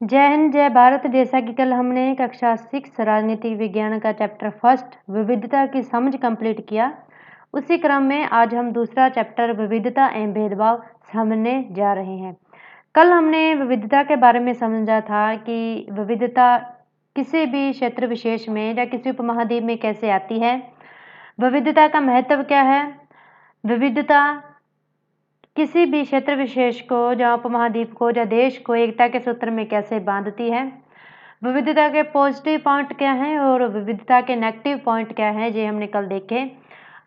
जय हिंद, जय भारत। जैसा कि कल हमने कक्षा 6 राजनीतिक विज्ञान का चैप्टर फर्स्ट विविधता की समझ कंप्लीट किया, उसी क्रम में आज हम दूसरा चैप्टर विविधता एवं भेदभाव समझने जा रहे हैं। कल हमने विविधता के बारे में समझा था कि विविधता किसी भी क्षेत्र विशेष में या किसी उपमहाद्वीप में कैसे आती है, विविधता का महत्व क्या है, विविधता किसी भी क्षेत्र विशेष को या उपमहाद्वीप को या देश को एकता के सूत्र में कैसे बांधती है, विविधता के पॉजिटिव पॉइंट क्या हैं और विविधता के नेगेटिव पॉइंट क्या हैं, ये हमने कल देखे।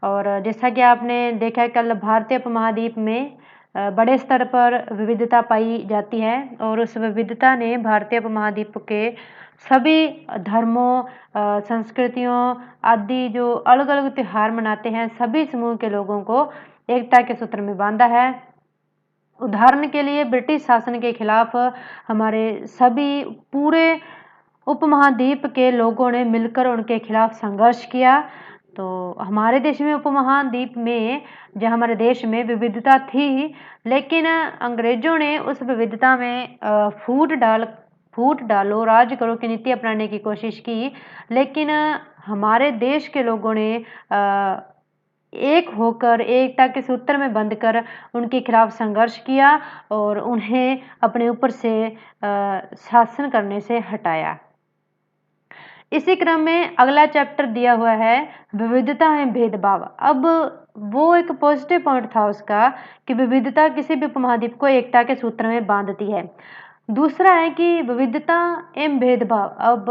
और जैसा कि आपने देखा कल भारतीय उपमहाद्वीप में बड़े स्तर पर विविधता पाई जाती है और उस विविधता ने भारतीय उपमहाद्वीप के सभी धर्मों, संस्कृतियों आदि जो अलग अलग त्योहार मनाते हैं, सभी समूह के लोगों को एकता के सूत्र में बांधा है। उदाहरण के लिए ब्रिटिश शासन के खिलाफ हमारे सभी पूरे उपमहाद्वीप के लोगों ने मिलकर उनके खिलाफ संघर्ष किया। तो हमारे देश में उपमहाद्वीप में जहाँ हमारे देश में विविधता थी, लेकिन अंग्रेजों ने उस विविधता में फूट डालो राज करो की नीति अपनाने की कोशिश की, लेकिन हमारे देश के लोगों ने एक होकर एकता के सूत्र में बंधकर उनके खिलाफ संघर्ष किया और उन्हें अपने ऊपर से शासन करने से हटाया। इसी क्रम में अगला चैप्टर दिया हुआ है विविधता एवं भेदभाव। अब वो एक पॉजिटिव पॉइंट था उसका कि विविधता किसी भी उपमहाद्वीप को एकता के सूत्र में बांधती है। दूसरा है कि विविधता एवं भेदभाव, अब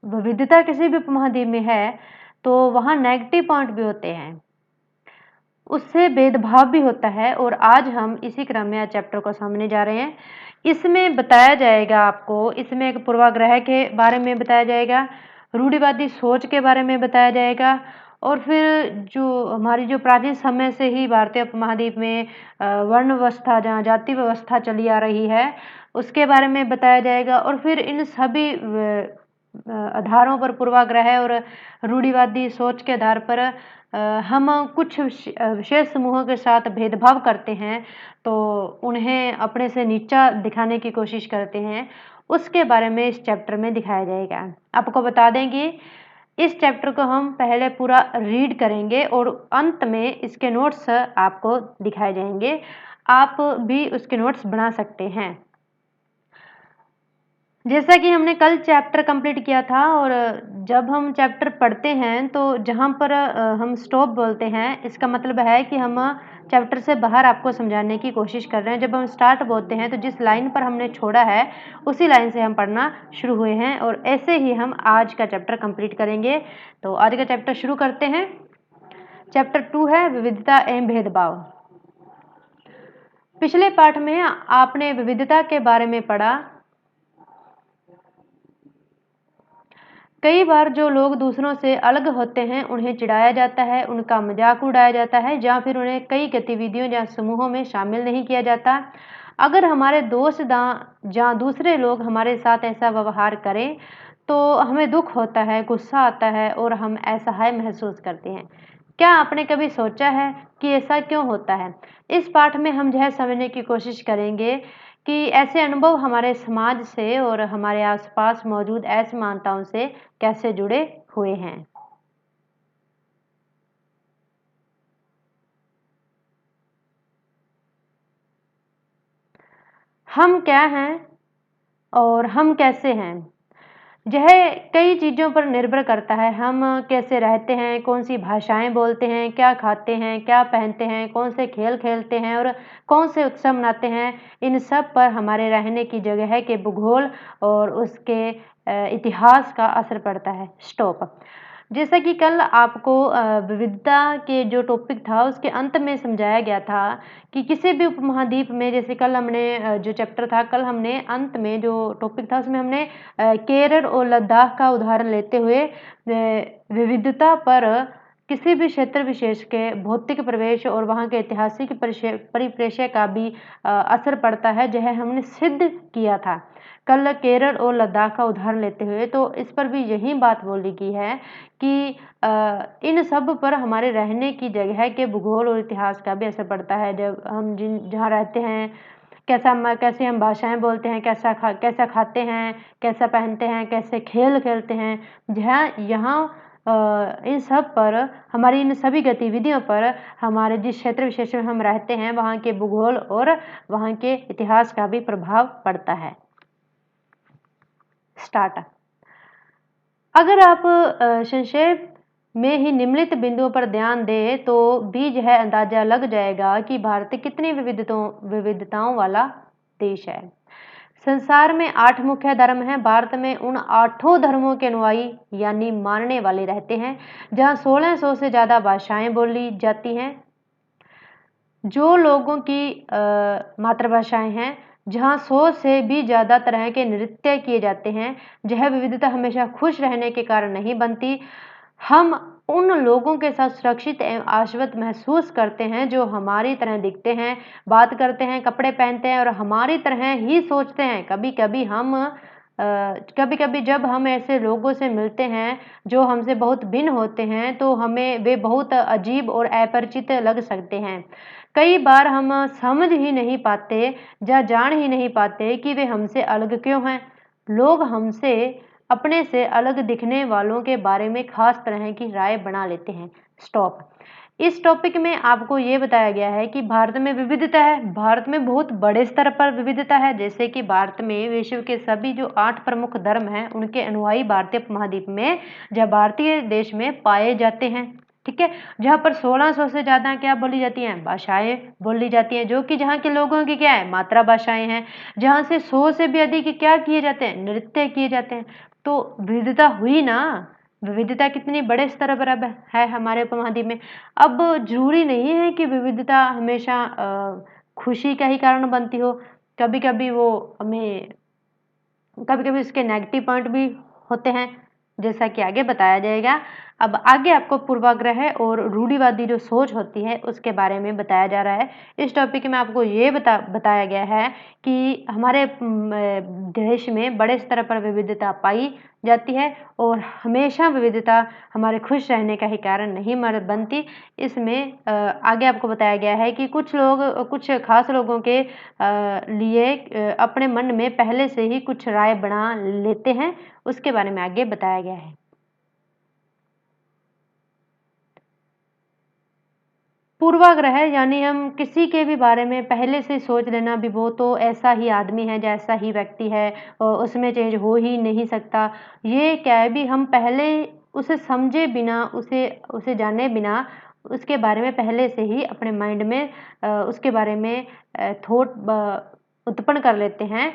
विविधता किसी भी उपमहाद्वीप में है तो वहाँ नेगेटिव पॉइंट भी होते हैं, उससे भेदभाव भी होता है और आज हम इसी क्रम में चैप्टर को समझने जा रहे हैं। इसमें बताया जाएगा आपको, इसमें एक पूर्वाग्रह के बारे में बताया जाएगा, रूढ़िवादी सोच के बारे में बताया जाएगा और फिर जो हमारी जो प्राचीन समय से ही भारतीय उपमहाद्वीप में वर्ण व्यवस्था, जहाँ जाति व्यवस्था चली आ रही है, उसके बारे में बताया जाएगा और फिर इन सभी आधारों पर, पूर्वाग्रह और रूढ़िवादी सोच के आधार पर हम कुछ विशेष समूहों के साथ भेदभाव करते हैं, तो उन्हें अपने से नीचा दिखाने की कोशिश करते हैं, उसके बारे में इस चैप्टर में दिखाया जाएगा। आपको बता दें कि इस चैप्टर को हम पहले पूरा रीड करेंगे और अंत में इसके नोट्स आपको दिखाए जाएंगे, आप भी उसके नोट्स बना सकते हैं। जैसा कि हमने कल चैप्टर कंप्लीट किया था और जब हम चैप्टर पढ़ते हैं तो जहाँ पर हम स्टॉप बोलते हैं, इसका मतलब है कि हम चैप्टर से बाहर आपको समझाने की कोशिश कर रहे हैं। जब हम स्टार्ट बोलते हैं तो जिस लाइन पर हमने छोड़ा है उसी लाइन से हम पढ़ना शुरू हुए हैं और ऐसे ही हम आज का चैप्टर कंप्लीट करेंगे। तो आज का चैप्टर शुरू करते हैं। चैप्टर 2 है विविधता एवं भेदभाव। पिछले पाठ में आपने विविधता के बारे में पढ़ा। कई बार जो लोग दूसरों से अलग होते हैं उन्हें चिढ़ाया जाता है, उनका मजाक उड़ाया जाता है या फिर उन्हें कई गतिविधियों या समूहों में शामिल नहीं किया जाता। अगर हमारे दोस्त या दूसरे लोग हमारे साथ ऐसा व्यवहार करें तो हमें दुख होता है, गुस्सा आता है और हम असहाय महसूस करते हैं। क्या आपने कभी सोचा है कि ऐसा क्यों होता है? इस पाठ में हम यह समझने की कोशिश करेंगे कि ऐसे अनुभव हमारे समाज से और हमारे आसपास मौजूद असमानताओं से कैसे जुड़े हुए हैं। हम क्या हैं और हम कैसे हैं, यह कई चीज़ों पर निर्भर करता है। हम कैसे रहते हैं, कौन सी भाषाएं बोलते हैं, क्या खाते हैं, क्या पहनते हैं, कौन से खेल खेलते हैं और कौन से उत्सव मनाते हैं, इन सब पर हमारे रहने की जगह के भूगोल और उसके इतिहास का असर पड़ता है। स्टॉप। जैसा कि कल आपको विविधता के जो टॉपिक था उसके अंत में समझाया गया था कि किसी भी उपमहाद्वीप में, जैसे कल हमने जो चैप्टर था, कल हमने अंत में जो टॉपिक था उसमें हमने केरल और लद्दाख का उदाहरण लेते हुए विविधता पर किसी भी क्षेत्र विशेष के भौतिक प्रवेश और वहाँ के ऐतिहासिक परिप्रेक्ष्य का भी असर पड़ता है, यह हमने सिद्ध किया था कल केरल और लद्दाख का उदाहरण लेते हुए। तो इस पर भी यही बात बोली गई है कि इन सब पर हमारे रहने की जगह के भूगोल और इतिहास का भी असर पड़ता है। जब हम जहाँ रहते हैं कैसे हम भाषाएं बोलते हैं, कैसा खाते हैं, कैसा पहनते हैं, कैसे खेल खेलते हैं। यहाँ इन सब पर, हमारी इन सभी गतिविधियों पर, हमारे जिस क्षेत्र विशेष में हम रहते हैं वहाँ के भूगोल और वहाँ के इतिहास का भी प्रभाव पड़ता है। स्टार्ट। अगर आप संक्षेप में ही निम्नलिखित बिंदुओं पर ध्यान दें तो भी यह अंदाजा लग जाएगा कि भारत कितनी विविधताओं वाला देश है। संसार में 8 मुख्य धर्म हैं। भारत में उन 8 धर्मों के अनुयायी यानी मानने वाले रहते हैं, जहां 1600 से ज्यादा भाषाएं बोली जाती हैं, जो लोगों की मातृभाषाएं हैं, जहां 100 से भी ज्यादा तरह के नृत्य किए जाते हैं। यह विविधता हमेशा खुश रहने के कारण नहीं बनती। हम उन लोगों के साथ सुरक्षित एवं आश्वस्त महसूस करते हैं जो हमारी तरह दिखते हैं, बात करते हैं, कपड़े पहनते हैं और हमारी तरह ही सोचते हैं। कभी कभी जब हम ऐसे लोगों से मिलते हैं जो हमसे बहुत भिन्न होते हैं तो हमें वे बहुत अजीब और अपरिचित लग सकते हैं। कई बार हम समझ ही नहीं पाते या जान ही नहीं पाते कि वे हमसे अलग क्यों हैं। लोग हमसे अपने से अलग दिखने वालों के बारे में खास तरह की राय बना लेते हैं। स्टॉप। इस टॉपिक में आपको ये बताया गया है कि भारत में विविधता है। भारत में बहुत बड़े स्तर पर विविधता है, जैसे कि भारत में विश्व के सभी जो 8 प्रमुख धर्म हैं उनके अनुयायी भारतीय उपमहाद्वीप में या भारतीय देश में पाए जाते हैं। ठीक है, जहाँ पर 1600 से ज्यादा क्या बोली जाती हैं, भाषाएं बोली जाती हैं, जो कि जहाँ के लोगों की क्या है, मातृ भाषाएं हैं। जहाँ से 100 से भी अधिक क्या किए जाते हैं, नृत्य किए जाते हैं। तो विविधता हुई ना। विविधता कितनी बड़े स्तर पर अब है हमारे उपमहाद्वीप में। अब जरूरी नहीं है कि विविधता हमेशा खुशी का ही कारण बनती हो। कभी कभी उसके नेगेटिव पॉइंट भी होते हैं, जैसा कि आगे बताया जाएगा। अब आगे आपको पूर्वाग्रह और रूढ़िवादी जो सोच होती है उसके बारे में बताया जा रहा है। इस टॉपिक में आपको ये बताया गया है कि हमारे देश में बड़े स्तर पर विविधता पाई जाती है और हमेशा विविधता हमारे खुश रहने का ही कारण नहीं बनती। इसमें आगे आपको बताया गया है कि कुछ खास लोगों के लिए अपने मन में पहले से ही कुछ राय बना लेते हैं, उसके बारे में आगे बताया गया है। पूर्वाग्रह यानी हम किसी के भी बारे में पहले से सोच लेना भी, वो तो ऐसा ही आदमी है, जैसा ही व्यक्ति है, उसमें चेंज हो ही नहीं सकता। ये क्या है भी, हम पहले उसे समझे बिना, उसे जाने बिना उसके बारे में पहले से ही अपने माइंड में उसके बारे में थॉट उत्पन्न कर लेते हैं।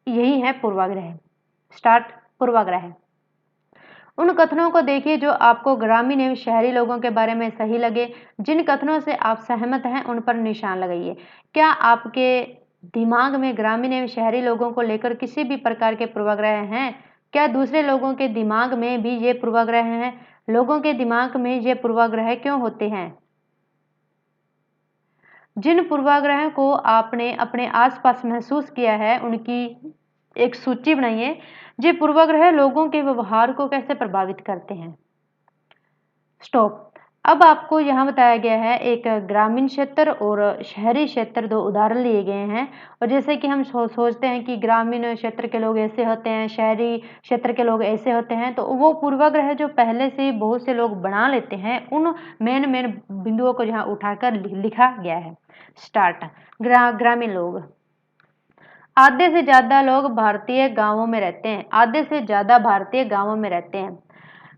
यही है पूर्वाग्रह। स्टार्ट। पूर्वाग्रह। उन कथनों को देखिए जो आपको ग्रामीण एवं शहरी लोगों के बारे में सही लगे। जिन कथनों से आप सहमत हैं उन पर निशान लगाइए। क्या आपके दिमाग में ग्रामीण एवं शहरी लोगों को लेकर किसी भी प्रकार के पूर्वाग्रह हैं? क्या दूसरे लोगों के दिमाग में भी ये पूर्वाग्रह हैं? लोगों के दिमाग में ये पूर्वाग्रह क्यों होते हैं? जिन पूर्वाग्रहों को आपने अपने आसपास महसूस किया है उनकी एक सूची बनाइए। ये पूर्वाग्रह लोगों के व्यवहार को कैसे प्रभावित करते हैं? स्टॉप। अब आपको यहाँ बताया गया है एक ग्रामीण क्षेत्र और शहरी क्षेत्र, 2 उदाहरण लिए गए हैं। और जैसे कि हम सोचते हैं कि ग्रामीण क्षेत्र के लोग ऐसे होते हैं, शहरी क्षेत्र के लोग ऐसे होते हैं, तो वो पूर्वाग्रह जो पहले से ही बहुत से लोग बना लेते हैं, उन मेन बिंदुओं को यहाँ उठाकर लिखा गया है। स्टार्ट। ग्रामीण लोग। आधे से ज्यादा लोग भारतीय गांवों में रहते हैं। आधे से ज्यादा भारतीय गांवों में रहते हैं।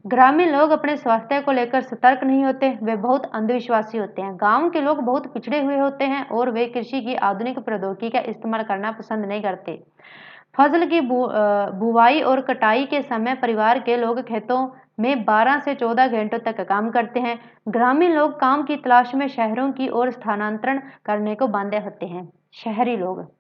ग्रामीण लोग अपने स्वास्थ्य को लेकर सतर्क नहीं होते, वे बहुत अंधविश्वासी होते हैं। गांव के लोग बहुत पिछड़े हुए होते हैं और वे कृषि की आधुनिक प्रौद्योगिकी का इस्तेमाल करना पसंद नहीं करते। फसल की बुवाई और कटाई के समय परिवार के लोग खेतों में 12 से 14 घंटों तक काम करते हैं। ग्रामीण लोग काम की तलाश में शहरों की ओर स्थानांतरण करने को बांधे होते हैं। शहरी लोग।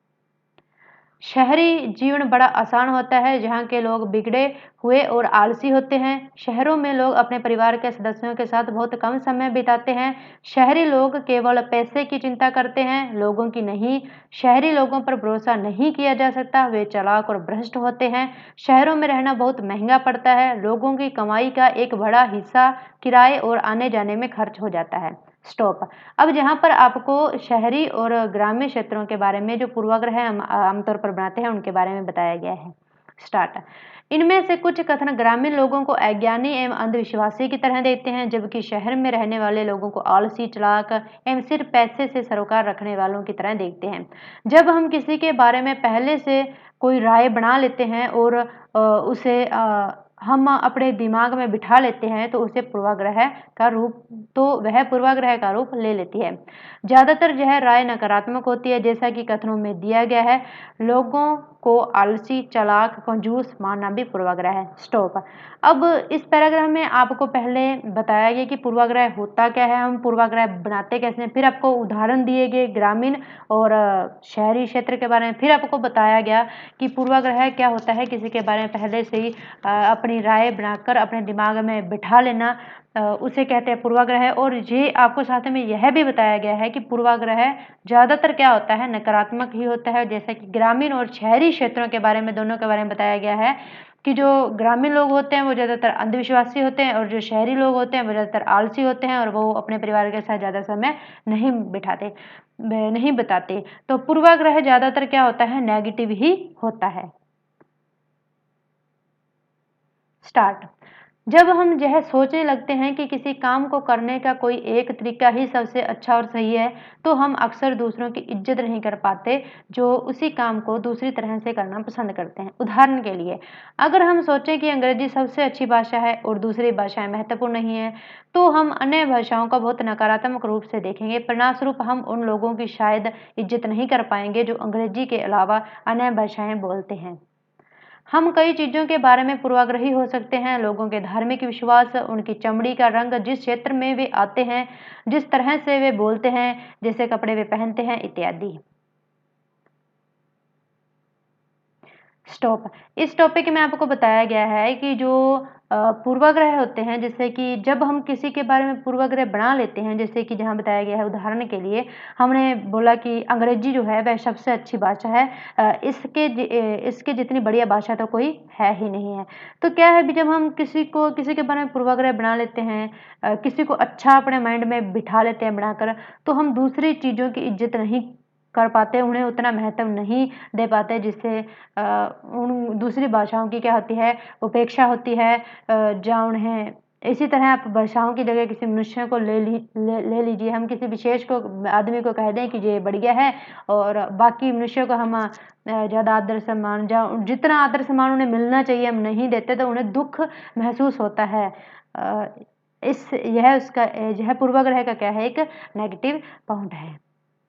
शहरी जीवन बड़ा आसान होता है, जहाँ के लोग बिगड़े हुए और आलसी होते हैं। शहरों में लोग अपने परिवार के सदस्यों के साथ बहुत कम समय बिताते हैं। शहरी लोग केवल पैसे की चिंता करते हैं, लोगों की नहीं। शहरी लोगों पर भरोसा नहीं किया जा सकता, वे चालाक और भ्रष्ट होते हैं। शहरों में रहना बहुत महंगा पड़ता है, लोगों की कमाई का एक बड़ा हिस्सा किराए और आने जाने में खर्च हो जाता है। स्टॉप। अब जहाँ पर आपको शहरी और ग्रामीण क्षेत्रों के बारे में जो पूर्वाग्रह हम आमतौर पर बनाते हैं उनके बारे में बताया गया है। स्टार्ट। इनमें से कुछ कथन ग्रामीण लोगों को अज्ञानी एवं अंधविश्वासी की तरह देखते हैं, जबकि शहर में रहने वाले लोगों को आलसी, चालाक एवं सिर्फ पैसे से सरोकार रखने वालों की तरह देखते हैं। जब हम किसी के बारे में पहले से कोई राय बना लेते हैं और उसे हम अपने दिमाग में बिठा लेते हैं तो उसे पूर्वाग्रह का रूप तो वह पूर्वाग्रह का रूप ले लेती है। ज्यादातर यह राय नकारात्मक होती है, जैसा कि कथनों में दिया गया है। लोगों को आलसी, चालाक, कंजूस मानना भी पूर्वाग्रह है। स्टॉप। अब इस पैराग्राफ में आपको पहले बताया गया कि पूर्वाग्रह होता क्या है, हम पूर्वाग्रह बनाते कैसे हैं, फिर आपको उदाहरण दिए गए ग्रामीण और शहरी क्षेत्र के बारे में, फिर आपको बताया गया कि पूर्वाग्रह क्या होता है, किसी के बारे में पहले से ही अपनी राय बनाकर अपने दिमाग में बिठा लेना, उसे कहते हैं पूर्वाग्रह। और ये आपको साथ में यह भी बताया गया है कि पूर्वाग्रह ज़्यादातर क्या होता है, नकारात्मक ही होता है। जैसे कि ग्रामीण और शहरी क्षेत्रों के बारे में, दोनों के बारे में बताया गया है कि जो ग्रामीण लोग होते हैं वो ज़्यादातर अंधविश्वासी होते हैं और जो शहरी लोग होते हैं वो ज़्यादातर आलसी होते हैं और वो अपने परिवार के साथ ज़्यादा समय नहीं बिताते। तो पूर्वाग्रह ज़्यादातर क्या होता है, नेगेटिव ही होता है। स्टार्ट। जब हम यह सोचने लगते हैं कि किसी काम को करने का कोई एक तरीका ही सबसे अच्छा और सही है, तो हम अक्सर दूसरों की इज्जत नहीं कर पाते जो उसी काम को दूसरी तरह से करना पसंद करते हैं। उदाहरण के लिए, अगर हम सोचें कि अंग्रेजी सबसे अच्छी भाषा है और दूसरी भाषाएं महत्वपूर्ण नहीं है, तो हम अन्य भाषाओं का बहुत नकारात्मक रूप से देखेंगे। परिणामस्वरूप हम उन लोगों की शायद इज्जत नहीं कर पाएंगे जो अंग्रेजी के अलावा अन्य भाषाएं बोलते हैं। हम कई चीज़ों के बारे में पूर्वाग्रही हो सकते हैं। लोगों के धार्मिक विश्वास, उनकी चमड़ी का रंग, जिस क्षेत्र में वे आते हैं, जिस तरह से वे बोलते हैं, जैसे कपड़े वे पहनते हैं इत्यादि। स्टॉप। इस टॉपिक में आपको बताया गया है कि जो पूर्वाग्रह होते हैं, जैसे कि जब हम किसी के बारे में पूर्वाग्रह बना लेते हैं, जैसे कि जहाँ बताया गया है उदाहरण के लिए हमने बोला कि अंग्रेजी जो है वह सबसे अच्छी भाषा है, इसके जितनी बढ़िया भाषा तो कोई है ही नहीं है। तो क्या है, भी जब हम किसी के बारे में पूर्वाग्रह बना लेते हैं, किसी को अच्छा अपने माइंड में बिठा लेते हैं बनाकर, तो हम दूसरी चीज़ों की इज्जत नहीं कर पाते, उन्हें उतना महत्व नहीं दे पाते, जिससे उन दूसरी भाषाओं की क्या होती है, उपेक्षा होती है। जहाँ उन्हें इसी तरह आप भाषाओं की जगह किसी मनुष्य को ले लीजिए, हम किसी विशेष को आदमी को कह दें कि ये बढ़िया है और बाकी मनुष्यों को हम ज़्यादा आदर सम्मान, जहाँ जितना आदर सम्मान उन्हें मिलना चाहिए हम नहीं देते, तो उन्हें दुख महसूस होता है। अ, यह पूर्वाग्रह का क्या है, एक नेगेटिव पॉइंट है।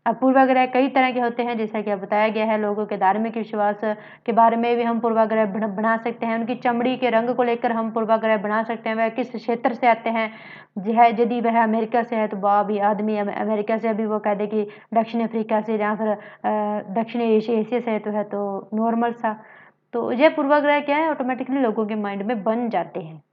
अब पूर्वाग्रह कई तरह के होते हैं, जैसा कि अब बताया गया है। लोगों के धार्मिक विश्वास के बारे में भी हम पूर्वाग्रह बना सकते हैं। उनकी चमड़ी के रंग को लेकर हम पूर्वाग्रह बना सकते हैं। वह किस क्षेत्र से आते हैं, यदि वह अमेरिका से है तो वह भी आदमी अमेरिका से, अभी वो कह दे कि दक्षिण अफ्रीका से या फिर दक्षिण एशिया से है तो नॉर्मल सा। तो यह पूर्वाग्रह क्या है, ऑटोमेटिकली लोगों के माइंड में बन जाते हैं।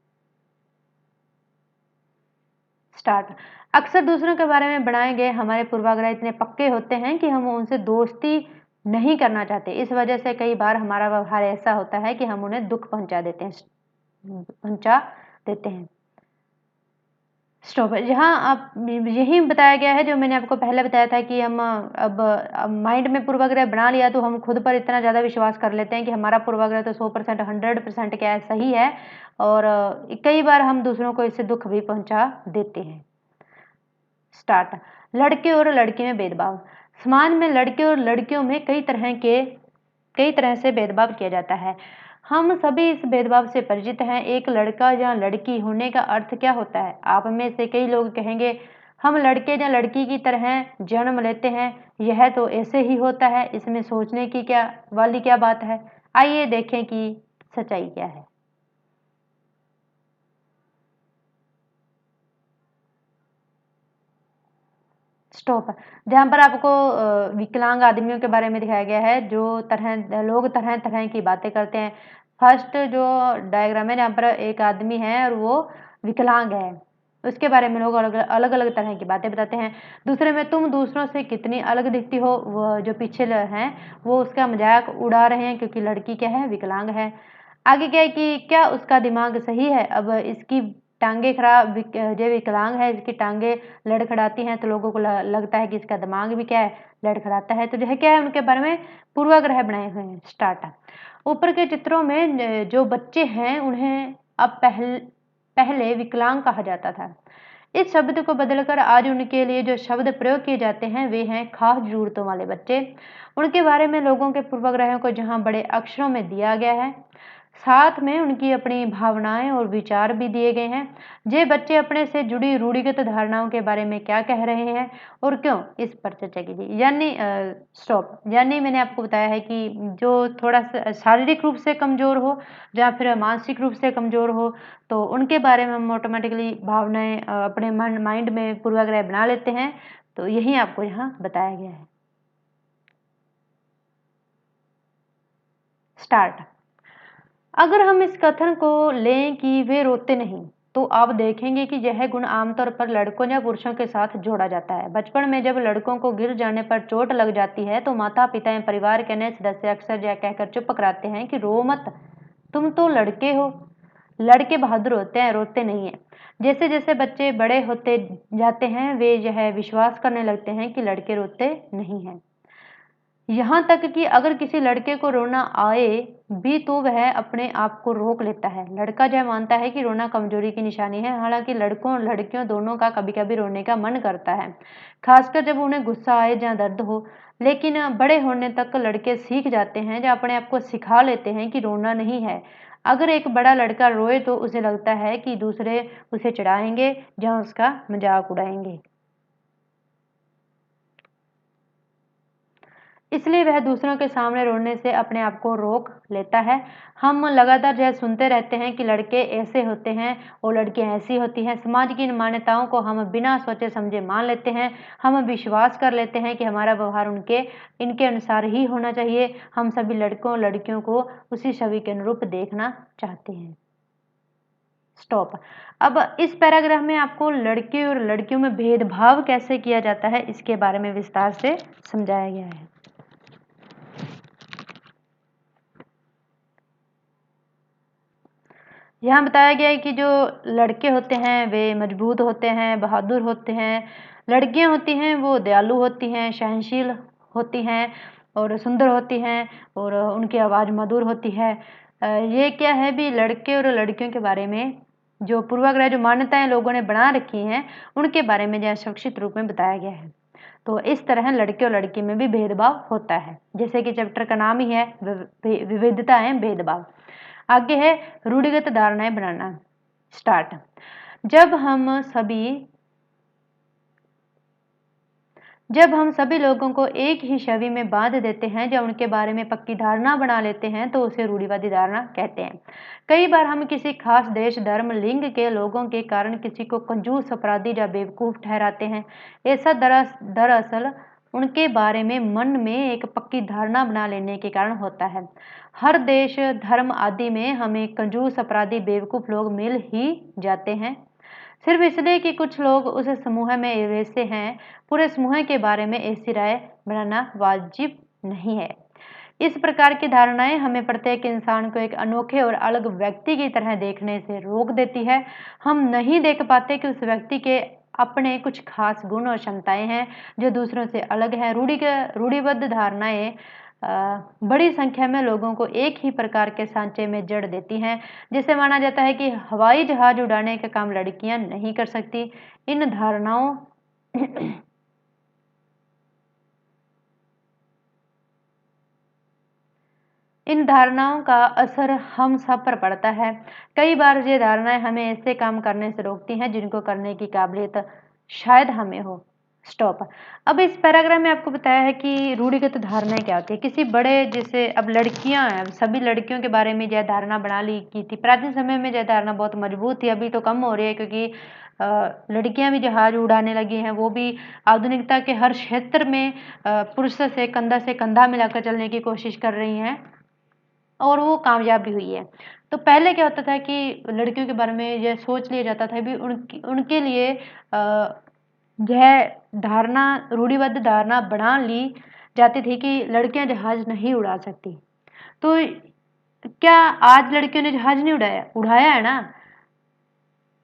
स्टार्ट। अक्सर दूसरों के बारे में बनाए गए हमारे पूर्वाग्रह इतने पक्के होते हैं कि हम उनसे दोस्ती नहीं करना चाहते। इस वजह से कई बार हमारा व्यवहार ऐसा होता है कि हम उन्हें दुख पहुंचा देते हैं। स्टॉप। यहाँ आप यही बताया गया है जो मैंने आपको पहले बताया था कि हम अब माइंड में पूर्वाग्रह बना लिया तो हम खुद पर इतना ज़्यादा विश्वास कर लेते हैं कि हमारा पूर्वाग्रह तो 100% 100% क्या है, सही है। और कई बार हम दूसरों को इससे दुख भी पहुंचा देते हैं। स्टार्ट। लड़के और लड़की में भेदभाव। समाज में लड़के और लड़कियों में कई तरह से भेदभाव किया जाता है। हम सभी इस भेदभाव से परिचित हैं। एक लड़का या लड़की होने का अर्थ क्या होता है? आप में से कई लोग कहेंगे हम लड़के या लड़की की तरह जन्म लेते हैं, यह तो ऐसे ही होता है, इसमें सोचने की क्या बात है। आइए देखें कि सच्चाई क्या है। स्टॉप। जहाँ पर आपको विकलांग आदमियों के बारे में दिखाया गया है, लोग तरह तरह की बातें करते हैं। फर्स्ट जो डायग्राम है, जहाँ पर एक आदमी है और वो विकलांग है, उसके बारे में लोग अलग अलग अलग तरह की बातें बताते हैं। दूसरे में तुम दूसरों से कितनी अलग दिखती हो, वो जो पीछे हैं वो उसका मजाक उड़ा रहे हैं क्योंकि लड़की क्या है, विकलांग है। आगे क्या है कि क्या उसका दिमाग सही है, अब इसकी टांगे खराब जो विकलांग है, इसकी टांगे लड़खड़ाती हैं तो लोगों को लगता है कि इसका दिमाग भी क्या है, लड़खड़ाता है। तो जो है क्या है, उनके बारे में पूर्वाग्रह बनाए हुए हैं। स्टार्ट। ऊपर के चित्रों में जो बच्चे हैं उन्हें अब पहले विकलांग कहा जाता था। इस शब्द को बदलकर आज उनके लिए जो शब्द प्रयोग किए जाते हैं वे हैं खास जरूरतों वाले बच्चे। उनके बारे में लोगों के पूर्वाग्रहों को जहां बड़े अक्षरों में दिया गया है, साथ में उनकी अपनी भावनाएं और विचार भी दिए गए हैं। ये बच्चे अपने से जुड़ी रूढ़िगत धारणाओं के बारे में क्या कह रहे हैं और क्यों, इस पर चर्चा कीजिए। यानी स्टॉप, यानी मैंने आपको बताया है कि जो थोड़ा सा शारीरिक रूप से कमजोर हो या फिर मानसिक रूप से कमजोर हो, तो उनके बारे में हम ऑटोमेटिकली भावनाएं अपने माइंड में पूर्वाग्रह बना लेते हैं। तो यही आपको यहाँ बताया गया है। स्टार्ट। अगर हम इस कथन को लें कि वे रोते नहीं, तो आप देखेंगे कि यह गुण आमतौर पर लड़कों या पुरुषों के साथ जोड़ा जाता है। बचपन में जब लड़कों को गिर जाने पर चोट लग जाती है तो माता पिता या परिवार के अन्य सदस्य अक्सर यह कहकर चुप कराते हैं कि रो मत, तुम तो लड़के हो। लड़के बहादुर होते हैं, रोते नहीं है। जैसे जैसे बच्चे बड़े होते जाते हैं वे यह विश्वास करने लगते हैं कि लड़के रोते नहीं हैं। यहाँ तक कि अगर किसी लड़के को रोना आए भी तो वह अपने आप को रोक लेता है। लड़का यह मानता है कि रोना कमजोरी की निशानी है। हालांकि लड़कों और लड़कियों दोनों का कभी कभी रोने का मन करता है, खासकर जब उन्हें गुस्सा आए या दर्द हो। लेकिन बड़े होने तक लड़के सीख जाते हैं या अपने आप को सिखा लेते हैं कि रोना नहीं है। अगर एक बड़ा लड़का रोए तो उसे लगता है कि दूसरे उसे चिढ़ाएंगे या उसका मजाक उड़ाएंगे, इसलिए वह दूसरों के सामने रोने से अपने आप को रोक लेता है। हम लगातार यह सुनते रहते हैं कि लड़के ऐसे होते हैं और लड़कियां ऐसी होती हैं। समाज की इन मान्यताओं को हम बिना सोचे समझे मान लेते हैं। हम विश्वास कर लेते हैं कि हमारा व्यवहार इनके अनुसार ही होना चाहिए। हम सभी लड़कों और लड़कियों को उसी छवि के अनुरूप देखना चाहते हैं। स्टॉप। अब इस पैराग्राफ में आपको लड़के और लड़कियों में भेदभाव कैसे किया जाता है इसके बारे में विस्तार से समझाया गया है। यहाँ बताया गया है कि जो लड़के होते हैं वे मजबूत होते हैं, बहादुर होते हैं। लड़कियां होती हैं वो दयालु होती हैं, सहनशील होती हैं और सुंदर होती हैं और उनकी आवाज़ मधुर होती है। ये क्या है भी, लड़के और लड़कियों के बारे में जो पूर्वाग्रह जो मान्यताएं लोगों ने बना रखी हैं उनके बारे में जो संक्षिप्त रूप में बताया गया है। तो इस तरह लड़के और लड़की में भी भेदभाव होता है, जैसे कि चैप्टर का नाम ही है विविधताएं भेदभाव। आगे है रूढ़िगत धारणाएं बनाना। स्टार्ट। जब हम सभी जब हम सभी लोगों को एक ही छवि में बांध देते हैं या उनके बारे में पक्की धारणा बना लेते हैं तो उसे रूढ़िवादी धारणा कहते हैं। कई बार हम किसी खास देश, धर्म, लिंग के लोगों के कारण किसी को कंजूस, अपराधी या बेवकूफ ठहराते हैं। ऐसा दरअसल उनके बारे में मन में एक पक्की धारणा बना लेने के कारण होता है। हर देश, धर्म आदि में हमें कंजूस, अपराधी, बेवकूफ लोग मिल ही जाते हैं, सिर्फ इसलिए कि कुछ लोग उस समूह में वैसे हैं। पूरे समूह के बारे में ऐसी राय बनाना वाजिब नहीं है। इस प्रकार की धारणाएं हमें प्रत्येक इंसान को एक अनोखे और अलग व्यक्ति की तरह देखने से रोक देती है। हम नहीं देख पाते कि उस व्यक्ति के अपने कुछ खास गुण और क्षमताएं हैं जो दूसरों से अलग हैं। रूढ़िबद्ध धारणाएं बड़ी संख्या में लोगों को एक ही प्रकार के सांचे में जड़ देती हैं, जिसे माना जाता है कि हवाई जहाज उड़ाने का काम लड़कियां नहीं कर सकती। इन धारणाओं इन धारणाओं का असर हम सब पर पड़ता है। कई बार ये धारणाएं हमें ऐसे काम करने से रोकती हैं जिनको करने की काबिलियत शायद हमें हो। स्टॉप। अब इस पैराग्राफ में आपको बताया है कि रूढ़िगत धारणाएं क्या होती है। किसी बड़े, जैसे अब लड़कियां हैं, सभी लड़कियों के बारे में यह धारणा बना ली की थी। प्राचीन समय में यह धारणा बहुत मजबूत थी, अभी तो कम हो रही है क्योंकि लड़कियां भी जहाज उड़ाने लगी हैं। वो भी आधुनिकता के हर क्षेत्र में पुरुषों से कंधा मिलाकर चलने की कोशिश कर रही हैं और वो कामयाब भी हुई है। तो पहले क्या होता था कि लड़कियों के बारे में यह सोच लिया जाता था भी उनके लिए यह धारणा, रूढ़िबद्ध धारणा बना ली जाती थी कि लड़कियां जहाज नहीं उड़ा सकती। तो क्या आज लड़कियों ने जहाज नहीं उड़ाया? उड़ाया है ना।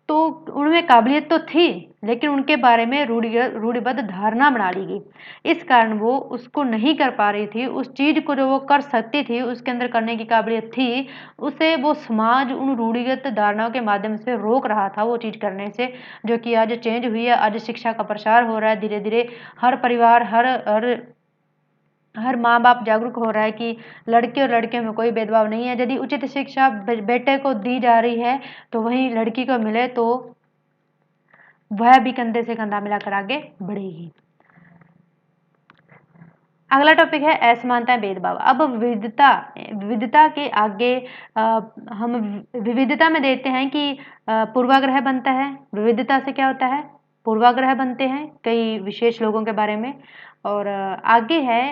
तो उनमें काबिलियत तो थी, लेकिन उनके बारे में रूढ़िबद्ध धारणा बना ली गई। इस कारण वो उसको नहीं कर पा रही थी। उस चीज़ को जो वो कर सकती थी, उसके अंदर करने की काबिलियत थी, उसे वो समाज उन रूढ़िगत धारणाओं के माध्यम से रोक रहा था वो चीज़ करने से, जो कि आज चेंज हुई है। आज शिक्षा का प्रसार हो रहा है धीरे-धीरे। हर परिवार, हर हर माँ-बाप जागरूक हो रहा है कि लड़के और लड़कियों में कोई भेदभाव नहीं है। यदि उचित शिक्षा बेटे को दी जा रही है, तो वहीं लड़की को मिले तो वह भी कंधे से कंधा मिलाकर आगे बढ़ेगी। अगला टॉपिक है असमानता भेदभाव। अब विविधता के आगे हम विविधता में देखते हैं कि पूर्वाग्रह बनता है। विविधता से क्या होता है? पूर्वाग्रह बनते हैं कई विशेष लोगों के बारे में। और आगे है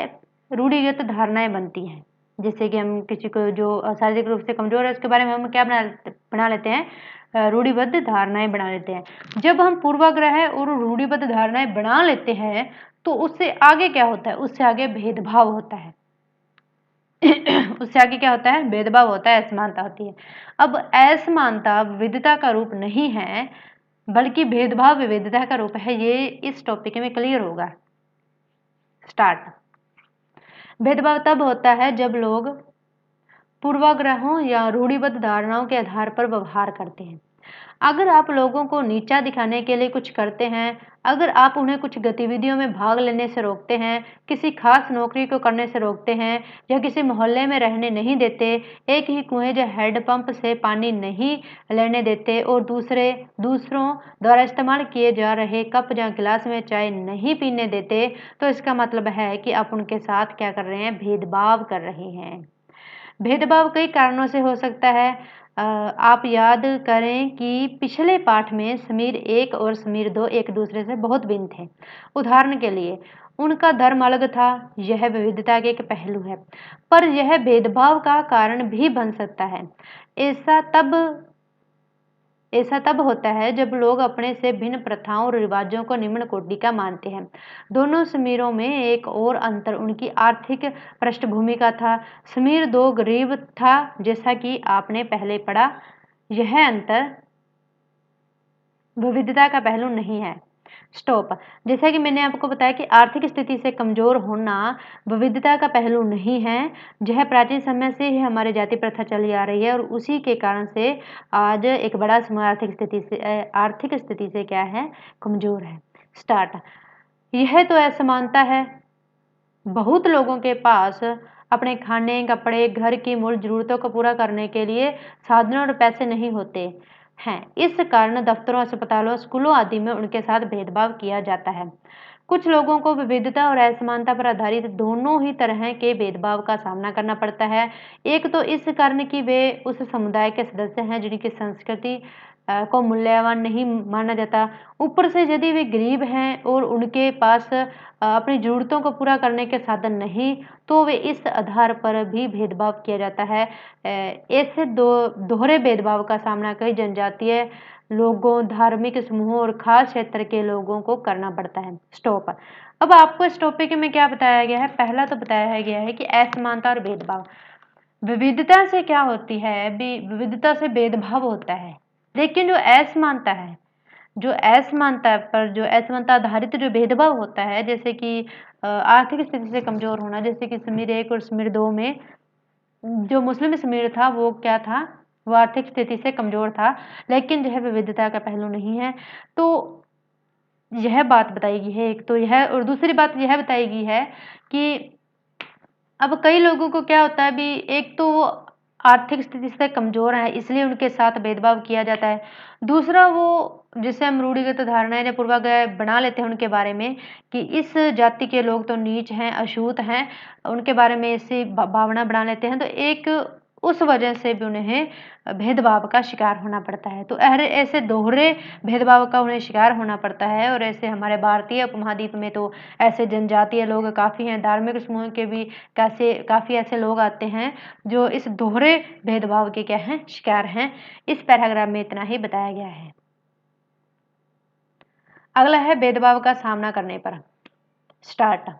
रूढ़िगत धारणाएं बनती हैं। जैसे कि हम किसी को जो शारीरिक रूप से कमजोर है, उसके बारे में हम क्या बना लेते हैं? रूढ़िबद्ध धारणाएं बना लेते हैं। जब हम पूर्वाग्रह और रूढ़िबद्ध धारणाएं बना लेते हैं, तो उससे आगे क्या होता है? उससे आगे भेदभाव होता है। उससे आगे क्या होता है? भेदभाव होता है, असमानता होती है। अब असमानता विविधता का रूप नहीं है, बल्कि भेदभाव विविधता का रूप है। ये इस टॉपिक में क्लियर होगा। स्टार्ट। भेदभाव तब होता है जब लोग पूर्वाग्रहों या रूढ़िबद्ध धारणाओं के आधार पर व्यवहार करते हैं। अगर आप लोगों को नीचा दिखाने के लिए कुछ करते हैं, अगर आप उन्हें कुछ गतिविधियों में भाग लेने से रोकते हैं, किसी खास नौकरी को करने से रोकते हैं, या किसी मोहल्ले में रहने नहीं देते, एक ही कुएं या हैंडपंप से पानी नहीं लेने देते और दूसरों द्वारा इस्तेमाल किए जा रहे कप या गिलास में चाय नहीं पीने देते, तो इसका मतलब है कि आप उनके साथ क्या कर रहे हैं? भेदभाव कर रहे हैं। भेदभाव कई कारणों से हो सकता है। आप याद करें कि पिछले पाठ में समीर 1 और समीर 2 एक दूसरे से बहुत भिन्न थे। उदाहरण के लिए, उनका धर्म अलग था। यह विविधता के एक पहलू है, पर यह भेदभाव का कारण भी बन सकता है। ऐसा तब ऐसा तब होता है जब लोग अपने से भिन्न प्रथाओं और रिवाजों को निम्न कोटि का मानते हैं। दोनों समीरों में एक और अंतर उनकी आर्थिक पृष्ठभूमि का था। समीर 2 गरीब था, जैसा कि आपने पहले पढ़ा। यह अंतर विविधता का पहलू नहीं है। स्टॉप। जैसा कि मैंने आपको बताया कि आर्थिक स्थिति से कमजोर होना विविधता का पहलू नहीं है। यह प्राचीन समय से ही हमारी जाति प्रथा चली आ रही है, और उसी के कारण से आज एक बड़ा समूह आर्थिक स्थिति से क्या है? कमजोर है। स्टार्ट। यह तो असमानता है। बहुत लोगों के पास अपने खाने, कपड़े, घर की मूल जरूरतों को पूरा करने के लिए साधनों और पैसे नहीं होते हैं। इस कारण दफ्तरों, अस्पतालों, स्कूलों आदि में उनके साथ भेदभाव किया जाता है। कुछ लोगों को विविधता और असमानता पर आधारित दोनों ही तरह के भेदभाव का सामना करना पड़ता है। एक तो इस कारण कि वे उस समुदाय के सदस्य हैं जिनकी संस्कृति को मूल्यवान नहीं माना जाता। ऊपर से यदि वे गरीब हैं और उनके पास अपनी ज़रूरतों को पूरा करने के साधन नहीं, तो वे इस आधार पर भी भेदभाव किया जाता है। ऐसे दोहरे भेदभाव का सामना कई जनजातीय लोगों, धार्मिक समूहों और खास क्षेत्र के लोगों को करना पड़ता है। स्टॉप। अब आपको इस टॉपिक में क्या बताया गया है? पहला तो बताया गया है कि असमानता और भेदभाव। विविधता से क्या होती है? विविधता से भेदभाव होता है, लेकिन जो असमानता आधारित जो भेदभाव होता है, जैसे कि आर्थिक स्थिति से कमजोर होना, जैसे कि समीर 1 और समीर 2 में जो मुस्लिम समीर था वो क्या था? वो आर्थिक स्थिति से कमजोर था, लेकिन यह विविधता का पहलू नहीं है। तो यह बात बताई गई है एक तो यह, और दूसरी बात यह बताई गई है कि अब कई लोगों को क्या होता है भी, एक तो वो आर्थिक स्थिति से कमजोर है, इसलिए उनके साथ भेदभाव किया जाता है। दूसरा, वो जिसे हम रूढ़िगत धारणाएं या पूर्वाग्रह बना लेते हैं उनके बारे में कि इस जाति के लोग तो नीच हैं, अछूत हैं, उनके बारे में ऐसी भावना बना लेते हैं, तो एक उस वजह से भी उन्हें भेदभाव का शिकार होना पड़ता है। तो ऐसे दोहरे भेदभाव का उन्हें शिकार होना पड़ता है। और ऐसे हमारे भारतीय उपमहाद्वीप में तो ऐसे जनजातीय लोग काफ़ी हैं, धार्मिक समूह के भी काफ़ी ऐसे लोग आते हैं जो इस दोहरे भेदभाव के क्या हैं? शिकार हैं। इस पैराग्राफ में इतना ही बताया गया है। अगला है भेदभाव का सामना करने पर। स्टार्ट।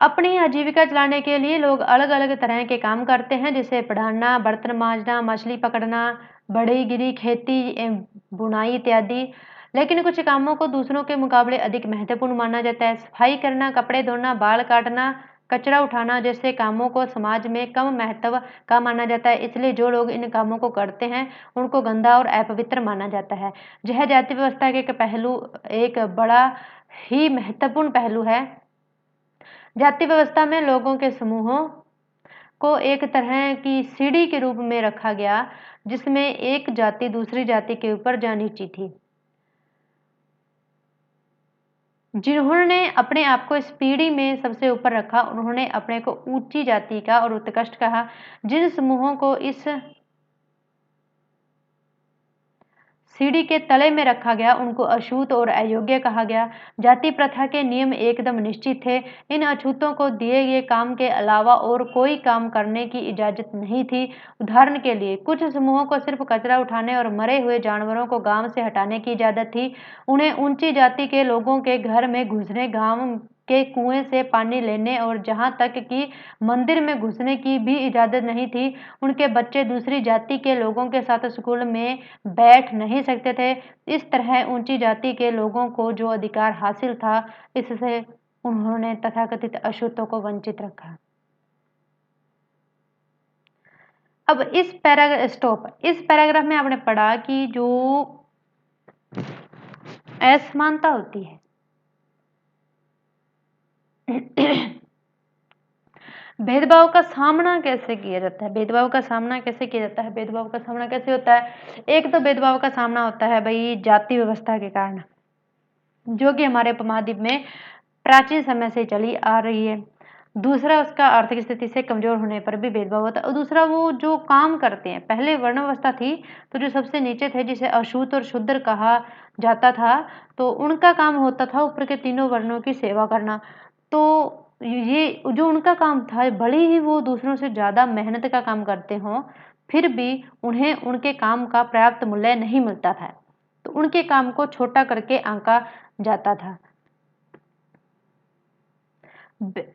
अपनी आजीविका चलाने के लिए लोग अलग अलग तरह के काम करते हैं, जैसे पढ़ाना, बर्तन मांजना, मछली पकड़ना, बढ़ईगिरी, खेती, बुनाई इत्यादि। लेकिन कुछ कामों को दूसरों के मुकाबले अधिक महत्वपूर्ण माना जाता है। सफाई करना, कपड़े धोना, बाल काटना, कचरा उठाना जैसे कामों को समाज में कम महत्व का माना जाता है, इसलिए जो लोग इन कामों को करते हैं उनको गंदा और अपवित्र माना जाता है। यह जाति व्यवस्था के एक बड़ा ही महत्वपूर्ण पहलू है। जाति व्यवस्था में लोगों के समूहों को एक तरह की सीढ़ी के रूप में रखा गया, जिसमें एक जाति दूसरी जाति के ऊपर जा नीची थी। जिन्होंने अपने आप को इस पीढ़ी में सबसे ऊपर रखा, उन्होंने अपने को ऊंची जाति का और उत्कृष्ट कहा। जिन समूहों को इस सीढ़ी के तले में रखा गया, उनको अछूत और अयोग्य कहा गया। जाति प्रथा के नियम एकदम निश्चित थे। इन अछूतों को दिए गए काम के अलावा और कोई काम करने की इजाजत नहीं थी। उदाहरण के लिए, कुछ समूहों को सिर्फ कचरा उठाने और मरे हुए जानवरों को गांव से हटाने की इजाजत थी। उन्हें ऊंची जाति के लोगों के घर में घुसने, गांव के कुएं से पानी लेने और जहां तक कि मंदिर में घुसने की भी इजाजत नहीं थी। उनके बच्चे दूसरी जाति के लोगों के साथ स्कूल में बैठ नहीं सकते थे। इस तरह ऊंची जाति के लोगों को जो अधिकार हासिल था, इससे उन्होंने तथाकथित अछूतों को वंचित रखा। अब इस पैराग्राफ में आपने पढ़ा कि जो असमानता होती है भेदभाव का सामना कैसे किया जाता है? भेदभाव का सामना कैसे किया जाता है? भेदभाव का सामना कैसे होता है? एक तो भेदभाव का सामना होता है भाई जाति व्यवस्था के कारण, जो कि हमारे उपमहाद्वीप में प्राचीन समय से चली आ रही है। दूसरा, उसका आर्थिक स्थिति से कमजोर होने पर भी भेदभाव होता है। और दूसरा, वो जो काम करते हैं, पहले वर्ण व्यवस्था थी तो जो सबसे नीचे थे, जिसे अछूत और शूद्र कहा जाता था, तो उनका काम होता था ऊपर के तीनों वर्णों की सेवा करना। तो ये जो उनका काम था, भले ही वो दूसरों से ज्यादा मेहनत का काम करते हों, फिर भी उन्हें उनके काम का पर्याप्त मूल्य नहीं मिलता था, तो उनके काम को छोटा करके आंका जाता था।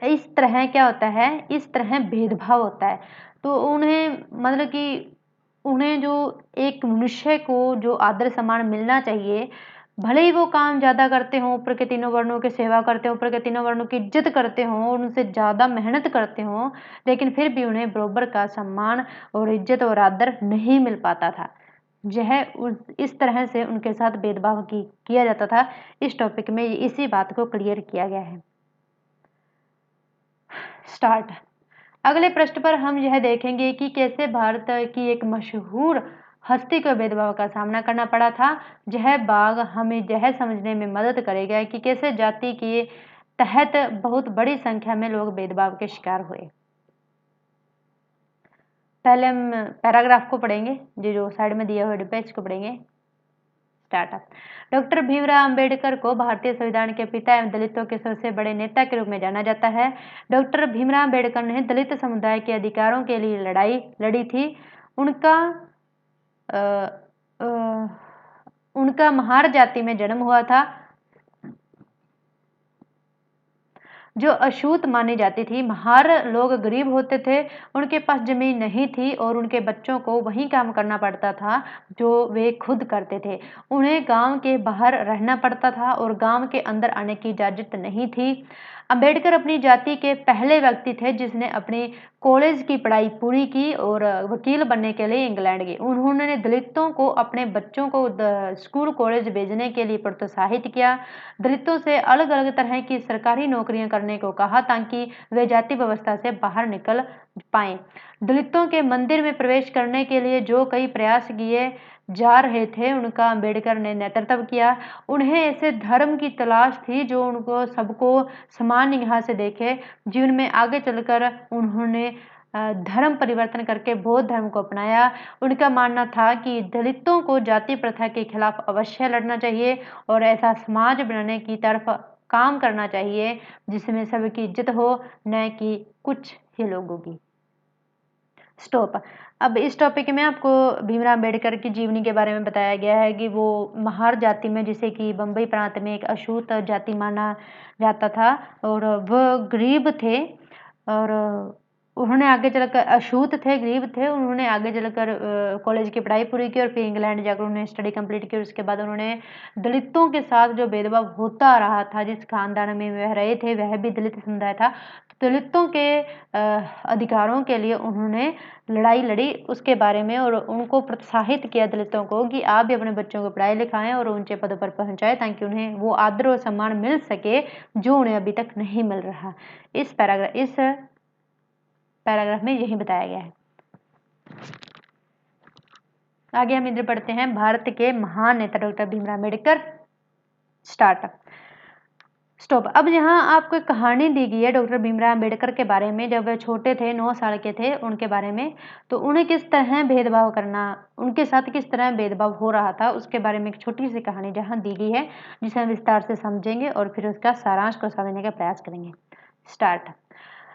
इस तरह क्या होता है, इस तरह भेदभाव होता है। तो उन्हें मतलब कि उन्हें जो एक मनुष्य को जो आदर सम्मान मिलना चाहिए, भले ही वो काम ज्यादा करते हों, ऊपर के तीनों वर्णों की सेवा करते हों, ऊपर के तीनों वर्णों की इज्जत करते हों, उनसे ज्यादा मेहनत करते हों, लेकिन फिर भी उन्हें बराबर का सम्मान और इज्जत और आदर नहीं मिल पाता था। इस तरह से उनके साथ भेदभाव किया जाता था। इस टॉपिक में इसी बात को क्लियर किया गया है। स्टार्ट। अगले पृष्ठ पर हम यह देखेंगे कि कैसे भारत की एक मशहूर हस्ती को भेदभाव का सामना करना पड़ा था। यह भाग हमें यह समझने में मदद करेगा कि कैसे जाति के तहत बहुत बड़ी संख्या में लोग भेदभाव के शिकार हुए। पहले हम पैराग्राफ को पढ़ेंगे, जो साइड में दिया हुआ डिब्बा इसको पढ़ेंगे। स्टार्टअप। डॉक्टर भीमराव अंबेडकर को भारतीय संविधान के पिता एवं दलितों के सबसे बड़े नेता के रूप में जाना जाता है। डॉक्टर भीमराव अंबेडकर ने दलित समुदाय के अधिकारों के लिए लड़ाई लड़ी थी। उनका महार जाति में जन्म हुआ था, जो अछूत मानी जाती थी। महार लोग गरीब होते थे, उनके पास जमीन नहीं थी और उनके बच्चों को वही काम करना पड़ता था जो वे खुद करते थे। उन्हें गांव के बाहर रहना पड़ता था और गांव के अंदर आने की इजाजत नहीं थी। अंबेडकर अपनी जाति के पहले व्यक्ति थे जिसने अपनी कॉलेज की पढ़ाई पूरी की और वकील बनने के लिए इंग्लैंड गए। उन्होंने दलितों को अपने बच्चों को स्कूल कॉलेज भेजने के लिए प्रोत्साहित किया। दलितों से अलग अलग तरह की सरकारी नौकरियां करने को कहा ताकि वे जाति व्यवस्था से बाहर निकल पाएं। दलितों के मंदिर में प्रवेश करने के लिए जो कई प्रयास किए जा रहे थे, उनका अंबेडकर ने नेतृत्व किया। उन्हें ऐसे धर्म की तलाश थी जो उनको सबको समान निगाह से देखे। जीवन में आगे चलकर उन्होंने धर्म परिवर्तन करके बौद्ध धर्म को अपनाया। उनका मानना था कि दलितों को जाति प्रथा के खिलाफ अवश्य लड़ना चाहिए और ऐसा समाज बनाने की तरफ काम करना चाहिए जिसमें सबकी इज्जत हो, न कि कुछ ही लोगों की। स्टॉप। अब इस टॉपिक में आपको भीमराव अंबेडकर की जीवनी के बारे में बताया गया है कि वो महार जाति में, जिसे कि बंबई प्रांत में एक अछूत जाति माना जाता था, और वह गरीब थे और उन्होंने आगे चलकर अछूत थे, गरीब थे, उन्होंने आगे चलकर कॉलेज की पढ़ाई पूरी की और फिर इंग्लैंड जाकर उन्होंने स्टडी कंप्लीट की और उसके बाद उन्होंने दलितों के साथ जो भेदभाव होता आ रहा था, जिस खानदान में वह रहे थे वह भी दलित समुदाय था, तो दलितों के अधिकारों के लिए उन्होंने लड़ाई लड़ी उसके बारे में और उनको प्रोत्साहित किया दलितों को कि आप भी अपने बच्चों को पढ़ाई लिखाएं और ऊंचे पदों पर पहुंचाएं ताकि उन्हें वो आदर और सम्मान मिल सके जो उन्हें अभी तक नहीं मिल रहा। इस पैराग्राफ में यही बताया गया है। आगे हम इधर पढ़ते हैं भारत के महान नेता डॉक्टर भीमराव अम्बेडकर। स्टॉप। अब यहाँ आपको एक कहानी दी गई है डॉक्टर भीमराव अम्बेडकर के बारे में। जब वे छोटे थे, 9 साल के थे, उनके बारे में, तो उन्हें किस तरह भेदभाव करना, उनके साथ किस तरह भेदभाव हो रहा था उसके बारे में एक छोटी सी कहानी जहाँ दी गई है, जिसे हम विस्तार से समझेंगे और फिर उसका सारांश को समझने का प्रयास करेंगे। स्टार्ट।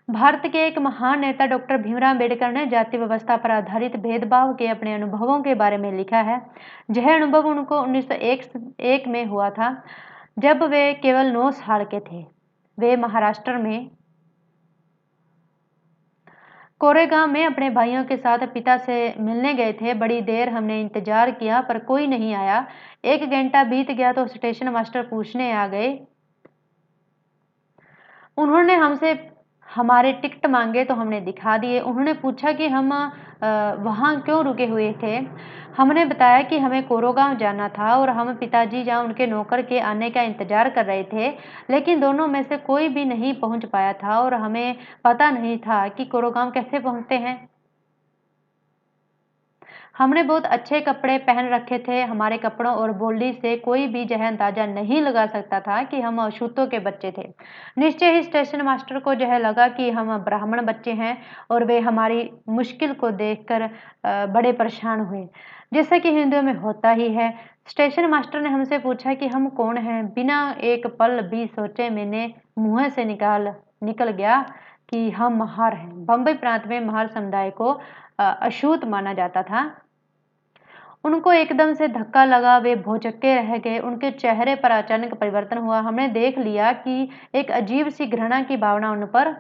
भारत के एक महान नेता डॉक्टर भीमराव अम्बेडकर ने जाति व्यवस्था पर आधारित भेदभाव के अपने अनुभवों के बारे में लिखा है। यह अनुभव उनको 1901 में हुआ था, जब वे केवल 9 साल के थे। वे महाराष्ट्र में कोरेगांव में अपने भाइयों के साथ पिता से मिलने गए थे। बड़ी देर हमने इंतजार किया पर कोई नहीं आया। 1 घंटा बीत गया तो स्टेशन मास्टर पूछने आ गए। उन्होंने हमसे हमारे टिकट मांगे तो हमने दिखा दिए। उन्होंने पूछा कि हम वहाँ क्यों रुके हुए थे। हमने बताया कि हमें कोरेगांव जाना था और हम पिताजी जहाँ उनके नौकर के आने का इंतजार कर रहे थे, लेकिन दोनों में से कोई भी नहीं पहुँच पाया था और हमें पता नहीं था कि कोरेगांव कैसे पहुँचते हैं। हमने बहुत अच्छे कपड़े पहन रखे थे। हमारे कपड़ों और बोली से कोई भी यह अंदाजा नहीं लगा सकता था कि हम अछूतों के बच्चे थे। निश्चय ही स्टेशन मास्टर को यह लगा कि हम ब्राह्मण बच्चे हैं और वे हमारी मुश्किल को देखकर बड़े परेशान हुए, जैसा कि हिंदुओं में होता ही है। स्टेशन मास्टर ने हमसे पूछा कि हम कौन हैं। बिना एक पल भी सोचे मैंने मुंह से निकल गया कि हम महार हैं। बम्बई प्रांत में महार समुदाय को अछूत माना जाता था। उनको एकदम से धक्का लगा, वे भौचक्के रह गए। उनके चेहरे पर अचानक परिवर्तन हुआ। हमने देख लिया कि एक अजीब सी घृणा की भावना उन पर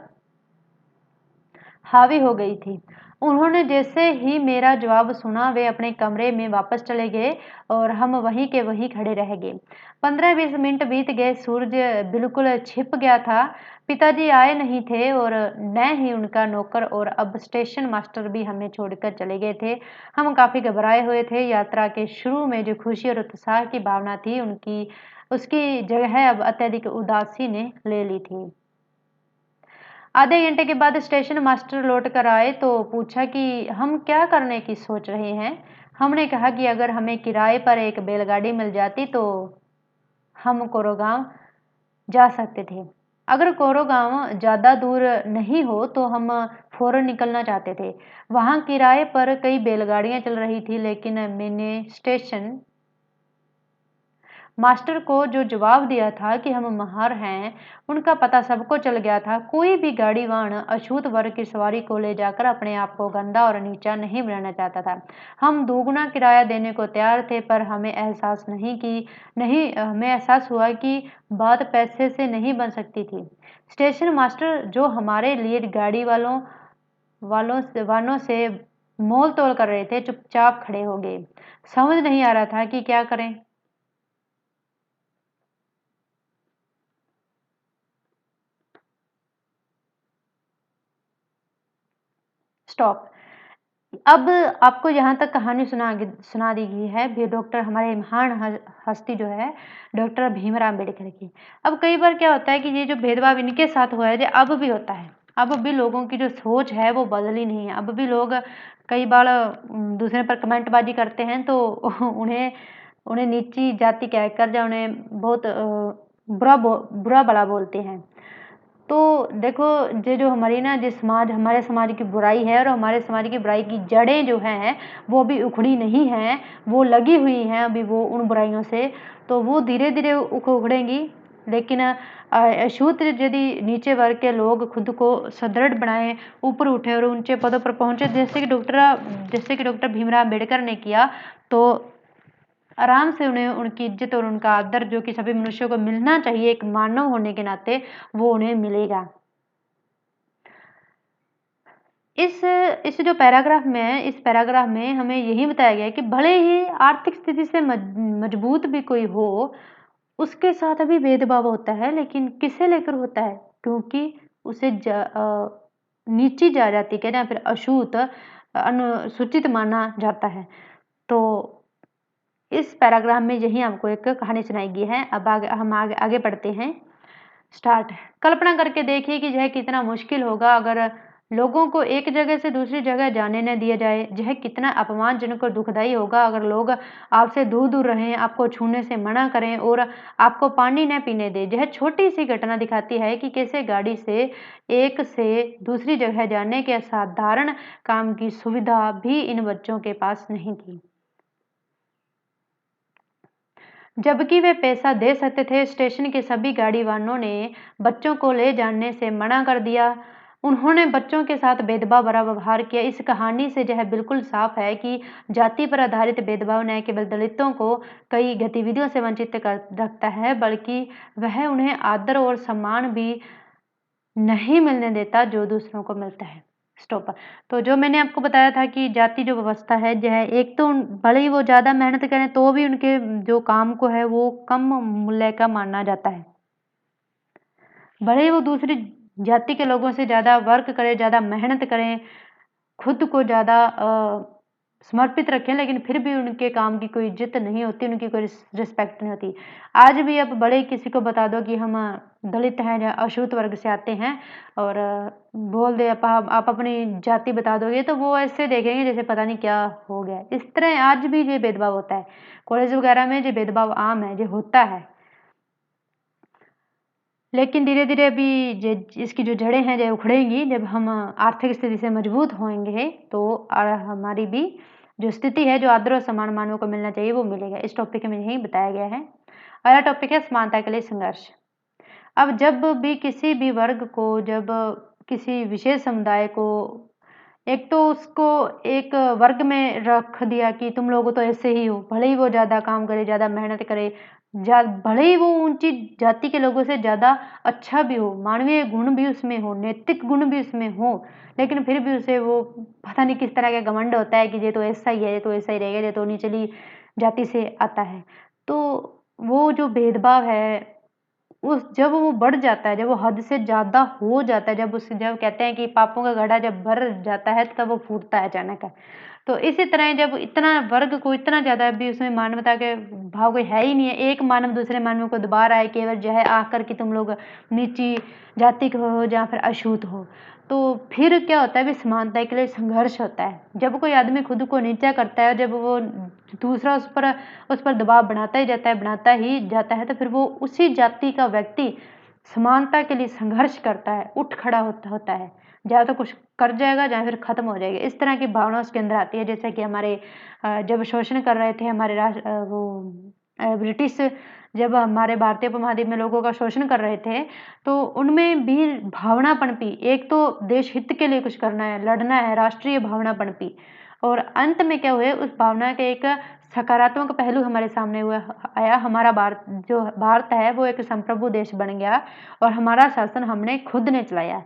हावी हो गई थी। उन्होंने जैसे ही मेरा जवाब सुना, वे अपने कमरे में वापस चले गए और हम वहीं के वहीं खड़े रह गए। 15-20 मिनट बीत गए। सूरज बिल्कुल छिप गया था। पिताजी आए नहीं थे और न ही उनका नौकर, और अब स्टेशन मास्टर भी हमें छोड़कर चले गए थे। हम काफी घबराए हुए थे। यात्रा के शुरू में जो खुशी और उत्साह की भावना थी, उसकी जगह अब अत्यधिक उदासी ने ले ली थी। आधे घंटे के बाद स्टेशन मास्टर लौट कर आए तो पूछा कि हम क्या करने की सोच रहे हैं। हमने कहा कि अगर हमें किराए पर एक बैलगाड़ी मिल जाती तो हम कोरेगांव जा सकते थे। अगर कोरेगांव ज़्यादा दूर नहीं हो तो हम फौरन निकलना चाहते थे। वहाँ किराए पर कई बैलगाड़ियाँ चल रही थी, लेकिन मैंने स्टेशन मास्टर को जो जवाब दिया था कि हम महार हैं, उनका पता सबको चल गया था। कोई भी गाड़ीवान अछूत वर्ग की सवारी को ले जाकर अपने आप को गंदा और नीचा नहीं बनाना चाहता था। हम दोगुना किराया देने को तैयार थे, पर हमें एहसास हुआ कि बात पैसे से नहीं बन सकती थी। स्टेशन मास्टर, जो हमारे लिए गाड़ी वालों से मोल तोल कर रहे थे, चुपचाप खड़े हो गए। समझ नहीं आ रहा था कि क्या करें। स्टॉप। अब आपको यहाँ तक कहानी सुना दी गई है भी डॉक्टर हमारे महान हस्ती जो है डॉक्टर भीमराव अम्बेडकर की। अब कई बार क्या होता है कि ये जो भेदभाव इनके साथ हुआ है, ये अब भी होता है। अब भी लोगों की जो सोच है वो बदली नहीं है। अब भी लोग कई बार दूसरे पर कमेंटबाजी करते हैं तो उन्हें उन्हें नीची जाति कहकर या उन्हें बहुत बुरा भला बोलते हैं। तो देखो, ये जो हमारे समाज की बुराई है और हमारे समाज की बुराई की जड़ें जो हैं वो अभी उखड़ी नहीं हैं, वो लगी हुई हैं अभी वो उन बुराइयों से। तो वो धीरे धीरे उखड़ेंगी। लेकिन अछूत यदि नीचे वर्ग के लोग खुद को सुदृढ़ बनाए, ऊपर उठे और ऊंचे पदों पर पहुंचे, जैसे कि डॉक्टर भीमराव अम्बेडकर ने किया, तो आराम से उन्हें उनकी इज्जत और उनका आदर जो कि सभी मनुष्यों को मिलना चाहिए एक मानव होने के नाते, वो उन्हें मिलेगा। इस जो पैराग्राफ में है, इस पैराग्राफ में हमें यही बताया गया है कि भले ही आर्थिक स्थिति से मजबूत भी कोई हो, उसके साथ भी भेदभाव होता है, लेकिन किसे लेकर होता है? क्योंकि उसे नीची जाति के या फिर अछूत, अनुसूचित माना जाता है। तो इस पैराग्राफ में यही आपको एक कहानी सुनाई गई है। अब हम आगे बढ़ते हैं। स्टार्ट। कल्पना करके देखिए कि यह कितना मुश्किल होगा अगर लोगों को एक जगह से दूसरी जगह जाने न दिया जाए। यह कितना अपमानजनक और दुखदाई होगा अगर लोग आपसे दूर दूर रहें, आपको छूने से मना करें और आपको पानी न पीने दें। यह छोटी सी घटना दिखाती है कि कैसे गाड़ी से एक से दूसरी जगह जाने के साधारण काम की सुविधा भी इन बच्चों के पास नहीं थी, जबकि वे पैसा दे सकते थे। स्टेशन के सभी गाड़ी वालों ने बच्चों को ले जाने से मना कर दिया। उन्होंने बच्चों के साथ भेदभाव भरा व्यवहार किया। इस कहानी से यह बिल्कुल साफ है कि जाति पर आधारित भेदभाव न केवल दलितों को कई गतिविधियों से वंचित कर रखता है, बल्कि वह उन्हें आदर और सम्मान भी नहीं मिलने देता जो दूसरों को मिलता है। स्टॉप। तो जो मैंने आपको बताया था कि जाति जो व्यवस्था है, यह एक तो भले ही वो ज़्यादा मेहनत करें तो भी उनके जो काम को है वो कम मूल्य का माना जाता है। भले ही वो दूसरी जाति के लोगों से ज़्यादा वर्क करें, ज़्यादा मेहनत करें, खुद को ज़्यादा समर्पित रखें, लेकिन फिर भी उनके काम की कोई इज्जत नहीं होती, उनकी कोई रिस्पेक्ट नहीं होती। आज भी आप बड़े किसी को बता दो कि हम दलित हैं या अछूत वर्ग से आते हैं और बोल दे आप अपनी जाति बता दोगे तो वो ऐसे देखेंगे जैसे पता नहीं क्या हो गया। इस तरह आज भी ये भेदभाव होता है। कॉलेज वगैरह में ये भेदभाव आम है, ये होता है। लेकिन धीरे-धीरे अभी इसकी जो जड़ें हैं ये उखड़ेंगी जब हम आर्थिक स्थिति से मजबूत होंगे, तो हमारी भी जो स्थिति है, जो आदर और सम्मान मानव को मिलना चाहिए वो मिलेगा। इस टॉपिक में यही बताया गया है। अगला टॉपिक है समानता के लिए संघर्ष। अब जब भी किसी भी वर्ग को, जब किसी विशेष समुदाय को, एक तो उसको एक वर्ग में रख दिया कि तुम लोग तो ऐसे ही हो, भले ही वो ज़्यादा काम करे, ज़्यादा मेहनत करे, भले ही वो ऊंची जाति के लोगों से ज़्यादा अच्छा भी हो, मानवीय गुण भी उसमें हो, नैतिक गुण भी उसमें हो, लेकिन फिर भी उसे वो पता नहीं किस तरह का घमंड होता है कि ये तो ऐसा ही है, ये तो ऐसा ही रहेगा, ये तो निचली जाति से आता है। तो वो जो भेदभाव है जब वो बढ़ जाता है, जब वो हद से ज़्यादा हो जाता है, जब कहते हैं कि पापों का घड़ा जब भर जाता है तब वो फूटता है अचानक। तो इसी तरह जब इतना वर्ग को इतना ज़्यादा भी उसमें मानवता के भाव कोई है ही नहीं है, एक मानव दूसरे मानव को दबा रहा है केवल जो है आकर कि तुम लोग नीची जाति के हो या फिर अछूत हो। तो फिर क्या होता है, भी समानता के लिए संघर्ष होता है। जब कोई आदमी खुद को नीचा करता है, जब वो दूसरा उस पर दबाव बनाता ही जाता है, तो फिर वो उसी जाति का व्यक्ति समानता के लिए संघर्ष करता है, उठ खड़ा होता है। या तो कुछ कर जाएगा या फिर खत्म हो जाएगा। इस तरह की भावना उसके अंदर आती है। जैसे कि हमारे जब शोषण कर रहे थे हमारे ब्रिटिश, जब हमारे भारतीय उपमहाद्वीप में लोगों का शोषण कर रहे थे, तो उनमें भी भावना पनपी। एक तो देश हित के लिए कुछ करना है, लड़ना है, राष्ट्रीय भावना पनपी, और अंत में क्या हुए, उस भावना के एक सकारात्मक पहलू हमारे सामने आया। हमारा जो भारत है वो एक संप्रभु देश बन गया और हमारा शासन हमने खुद ने चलाया।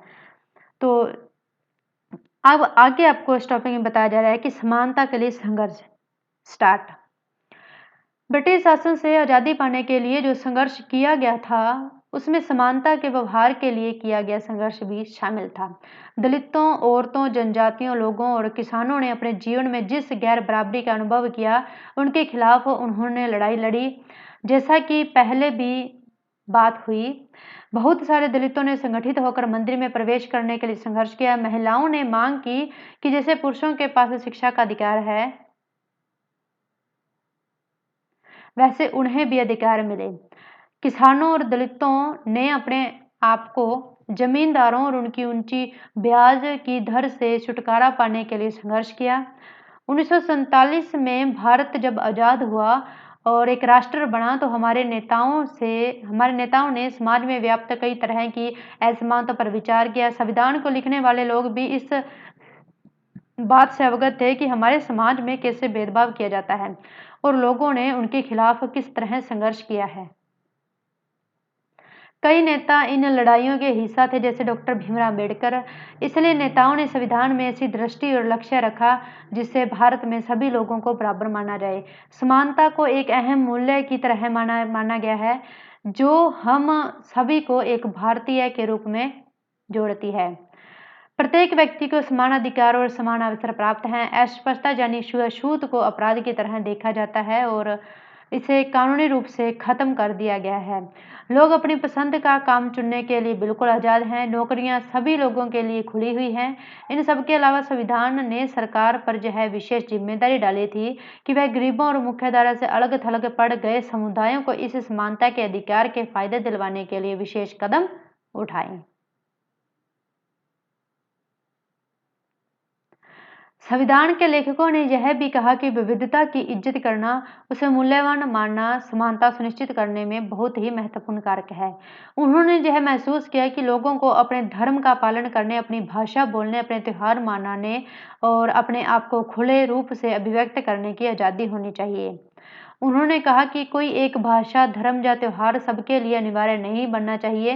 तो अब आगे आपको इस टॉपिक में बताया जा रहा है कि समानता के लिए संघर्ष। स्टार्ट। ब्रिटिश शासन से आज़ादी पाने के लिए जो संघर्ष किया गया था, उसमें समानता के व्यवहार के लिए किया गया संघर्ष भी शामिल था। दलितों, औरतों, जनजातियों, लोगों और किसानों ने अपने जीवन में जिस गैर बराबरी का अनुभव किया, उनके खिलाफ उन्होंने लड़ाई लड़ी। जैसा कि पहले भी बात हुई, बहुत सारे दलितों ने संगठित होकर मंदिर में प्रवेश करने के लिए संघर्ष किया। महिलाओं ने मांग की कि जैसे पुरुषों के पास शिक्षा का अधिकार है, वैसे उन्हें भी अधिकार मिले। किसानों और दलितों ने अपने आप को जमींदारों और उनकी ऊंची ब्याज की दर से छुटकारा पाने के लिए संघर्ष किया। 1947 में भारत जब आज़ाद हुआ और एक राष्ट्र बना, तो हमारे नेताओं ने समाज में व्याप्त कई तरह की असमानता पर विचार किया। संविधान को लिखने वाले लोग भी इस बात से अवगत थे कि हमारे समाज में कैसे भेदभाव किया जाता है और लोगों ने उनके खिलाफ किस तरह संघर्ष किया है। कई नेता इन लड़ाइयों के हिस्सा थे, जैसे डॉक्टर भीमराव अम्बेडकर। इसलिए नेताओं ने संविधान में ऐसी दृष्टि और लक्ष्य रखा जिससे भारत में सभी लोगों को बराबर माना जाए। समानता को एक अहम मूल्य की तरह माना गया है, जो हम सभी को एक भारतीय के रूप में जोड़ती है। प्रत्येक व्यक्ति को समान अधिकार और समान अवसर प्राप्त हैं। अस्पृश्यता यानी छूत को अपराध की तरह देखा जाता है और इसे कानूनी रूप से खत्म कर दिया गया है। लोग अपनी पसंद का काम चुनने के लिए बिल्कुल आज़ाद हैं। नौकरियां सभी लोगों के लिए खुली हुई हैं। इन सब के अलावा संविधान ने सरकार पर जो है विशेष जिम्मेदारी डाली थी कि वह गरीबों और मुख्यधारा से अलग थलग पड़ गए समुदायों को इस समानता के अधिकार के फायदे दिलवाने के लिए विशेष कदम उठाए। संविधान के लेखकों ने यह भी कहा कि विविधता की इज्जत करना, उसे मूल्यवान मानना समानता सुनिश्चित करने में बहुत ही महत्वपूर्ण कारक है। उन्होंने यह महसूस किया कि लोगों को अपने धर्म का पालन करने, अपनी भाषा बोलने, अपने त्योहार मनाने और अपने आप को खुले रूप से अभिव्यक्त करने की आज़ादी होनी चाहिए। उन्होंने कहा कि कोई एक भाषा, धर्म या त्योहार सबके लिए अनिवार्य नहीं बनना चाहिए।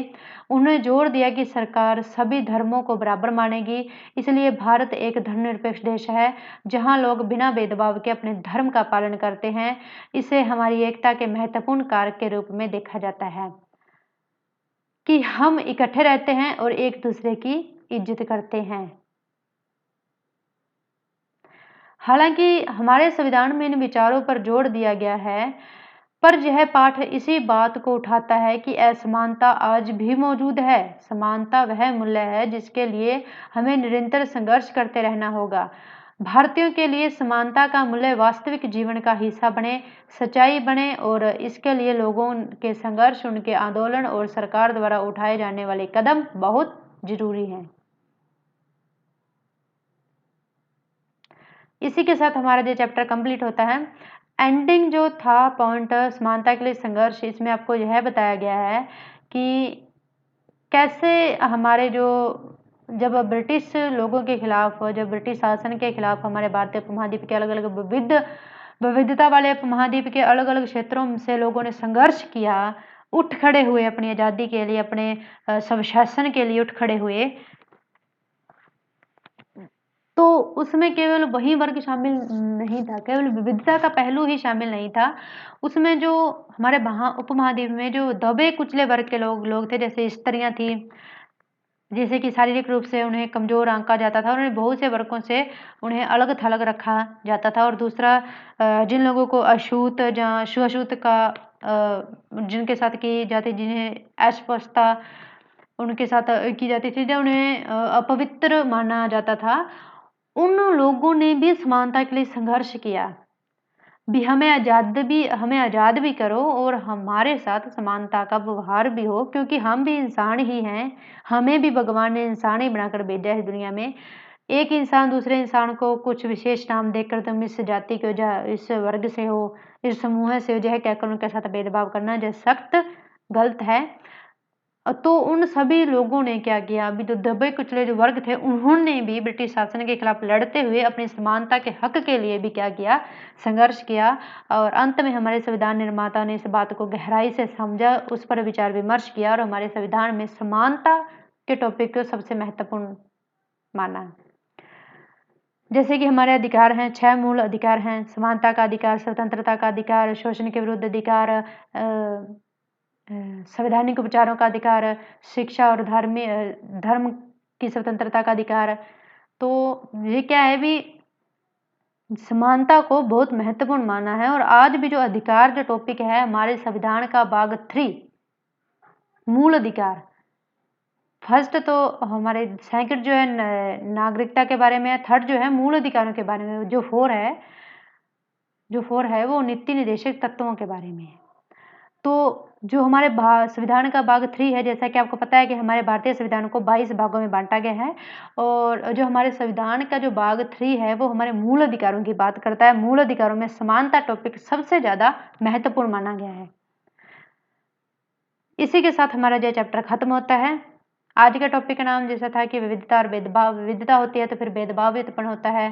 उन्होंने जोर दिया कि सरकार सभी धर्मों को बराबर मानेगी, इसलिए भारत एक धर्मनिरपेक्ष देश है, जहां लोग बिना भेदभाव के अपने धर्म का पालन करते हैं। इसे हमारी एकता के महत्वपूर्ण कारक के रूप में देखा जाता है कि हम इकट्ठे रहते हैं और एक दूसरे की इज्जत करते हैं। हालांकि हमारे संविधान में इन विचारों पर जोर दिया गया है, पर यह पाठ इसी बात को उठाता है कि असमानता आज भी मौजूद है। समानता वह मूल्य है जिसके लिए हमें निरंतर संघर्ष करते रहना होगा। भारतीयों के लिए समानता का मूल्य वास्तविक जीवन का हिस्सा बने, सच्चाई बने और इसके लिए लोगों के संघर्ष, उनके आंदोलन और सरकार द्वारा उठाए जाने वाले कदम बहुत जरूरी हैं। इसी के साथ हमारा जो चैप्टर कंप्लीट होता है। एंडिंग जो था पॉइंट समानता के लिए संघर्ष, इसमें आपको यह बताया गया है कि कैसे हमारे जो जब ब्रिटिश लोगों के खिलाफ, जब ब्रिटिश शासन के खिलाफ हमारे भारतीय उपमहाद्वीप के अलग अलग विविधता वाले उपमहाद्वीप के अलग अलग क्षेत्रों से लोगों ने संघर्ष किया, उठ खड़े हुए अपनी आज़ादी के लिए, अपने स्वशासन के लिए उठ खड़े हुए, तो उसमें केवल वही वर्ग शामिल नहीं था, केवल विविधता का पहलू ही शामिल नहीं था। उसमें जो हमारे उपमहाद्वीप में जो दबे कुचले वर्ग के लोग थे, जैसे स्त्रियां थी, जैसे कि शारीरिक रूप से उन्हें कमजोर आंका जाता था, उन्हें बहुत से वर्गों से उन्हें अलग थलग रखा जाता था। और दूसरा, जिन लोगों को अछूत या छुआछूत का जिनके साथ की जाती, जिन्हें अस्पृश्यता उनके साथ की जाती थी, जो उन्हें अपवित्र माना जाता था, उन लोगों ने भी समानता के लिए संघर्ष किया। हमें आज़ाद भी करो और हमारे साथ समानता का व्यवहार भी हो, क्योंकि हम भी इंसान ही हैं। हमें भी भगवान ने इंसान ही बनाकर भेजा है दुनिया में। एक इंसान दूसरे इंसान को कुछ विशेष नाम देकर तुम इस जाति के हो, इस वर्ग से हो, इस समूह से हो, यह कहकर उनके साथ भेदभाव करना जो सख्त गलत है। तो उन सभी लोगों ने क्या किया, अभी जो दबे कुचले जो वर्ग थे, उन्होंने भी ब्रिटिश शासन के खिलाफ लड़ते हुए अपनी समानता के हक के लिए भी क्या किया, संघर्ष किया। और अंत में हमारे संविधान निर्माता ने इस बात को गहराई से समझा, उस पर विचार विमर्श किया और हमारे संविधान में समानता के टॉपिक को सबसे महत्वपूर्ण माना। जैसे कि हमारे अधिकार हैं, 6 मूल अधिकार हैं: समानता का अधिकार, स्वतंत्रता का अधिकार, शोषण के विरुद्ध अधिकार, संवैधानिक उपचारों का अधिकार, शिक्षा और धर्म की स्वतंत्रता का अधिकार। तो ये क्या है भी, समानता को बहुत महत्वपूर्ण माना है। और आज भी जो अधिकार जो टॉपिक है हमारे संविधान का भाग 3 मूल अधिकार, फर्स्ट तो हमारे सेकंड जो है नागरिकता के बारे में है, थर्ड जो है मूल अधिकारों के बारे में, जो 4 है वो नीति निर्देशक तत्वों के बारे में है। तो जो हमारे संविधान का भाग 3 है, जैसा कि आपको पता है कि हमारे भारतीय संविधान को 22 भागों में बांटा गया है, और जो हमारे संविधान का जो भाग 3 है वो हमारे मूल अधिकारों की बात करता है। मूल अधिकारों में समानता टॉपिक सबसे ज्यादा महत्वपूर्ण माना गया है। इसी के साथ हमारा यह चैप्टर खत्म होता है। आज का टॉपिक का नाम जैसा था कि विविधता और भेदभाव। विविधता होती है तो फिर भेदभाव भी उत्पन्न होता है।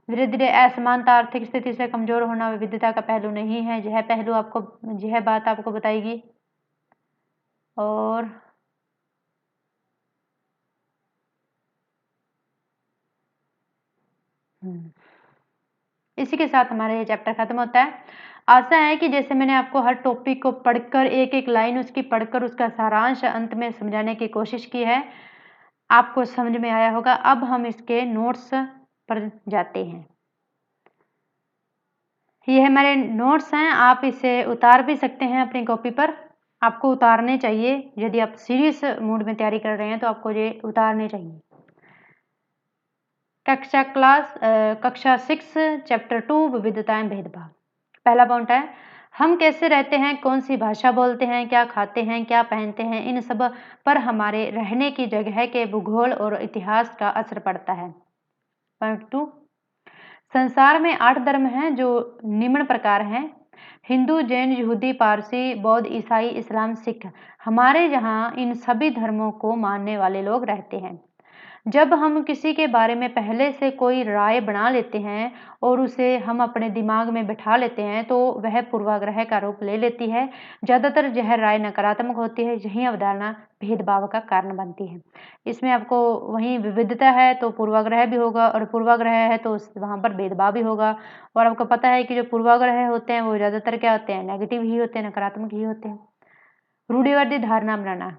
धीरे धीरे असमानता, आर्थिक स्थिति से कमजोर होना विविधता का पहलू नहीं है। यह बात आपको बताएगी। और इसी के साथ हमारा ये चैप्टर खत्म होता है। आशा है कि जैसे मैंने आपको हर टॉपिक को पढ़कर एक-एक लाइन उसकी पढ़कर उसका सारांश अंत में समझाने की कोशिश की है, आपको समझ में आया होगा। अब हम इसके नोट्स पर जाते हैं। ये हमारे नोट्स हैं, आप इसे उतार भी सकते हैं अपनी कॉपी पर। आपको उतारने चाहिए, यदि आप सीरियस मूड में तैयारी कर रहे हैं तो आपको ये उतारने चाहिए। कक्षा 6 चैप्टर 2 विविधताएं भेदभाव। पहला पॉइंट है, हम कैसे रहते हैं, कौन सी भाषा बोलते हैं, क्या खाते हैं, क्या पहनते हैं, इन सब पर हमारे रहने की जगह के भूगोल और इतिहास का असर पड़ता है। पॉइंट 2, संसार में 8 धर्म हैं जो निम्न प्रकार हैं: हिंदू, जैन, यहूदी, पारसी, बौद्ध, ईसाई, इस्लाम, सिख। हमारे यहाँ इन सभी धर्मों को मानने वाले लोग रहते हैं। जब हम किसी के बारे में पहले से कोई राय बना लेते हैं और उसे हम अपने दिमाग में बिठा लेते हैं तो वह पूर्वाग्रह का रूप ले लेती है। ज़्यादातर यह राय नकारात्मक होती है, यही अवधारणा भेदभाव का कारण बनती है। इसमें आपको वहीं विविधता है तो पूर्वाग्रह भी होगा, और पूर्वाग्रह है तो वहाँ पर भेदभाव भी होगा। और आपको पता है कि जो पूर्वाग्रह होते हैं वो ज़्यादातर क्या होते हैं, नेगेटिव ही होते हैं, नकारात्मक ही होते हैं। रूढ़िवादी धारणा बनाना,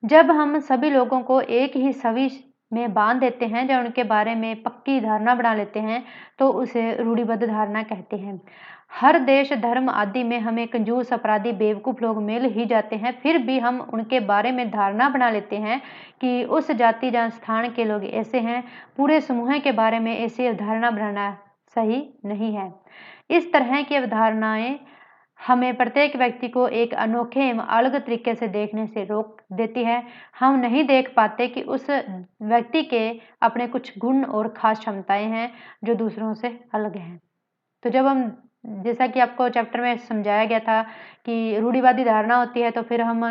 जब हम सभी लोगों को एक ही छवि में बांध देते हैं या उनके बारे में पक्की धारणा बना लेते हैं तो उसे रूढ़िबद्ध धारणा कहते हैं। हर देश, धर्म आदि में हमें कंजूस, अपराधी, बेवकूफ़ लोग मिल ही जाते हैं, फिर भी हम उनके बारे में धारणा बना लेते हैं कि उस जाति या स्थान के लोग ऐसे हैं। पूरे समूह के बारे में ऐसी अवधारणा बनाना सही नहीं है। इस तरह की अवधारणाएं हमें प्रत्येक व्यक्ति को एक अनोखे एवं अलग तरीके से देखने से रोक देती है। हम नहीं देख पाते कि उस व्यक्ति के अपने कुछ गुण और खास क्षमताएं हैं जो दूसरों से अलग हैं। तो जब हम, जैसा कि आपको चैप्टर में समझाया गया था कि रूढ़िवादी धारणा होती है, तो फिर हम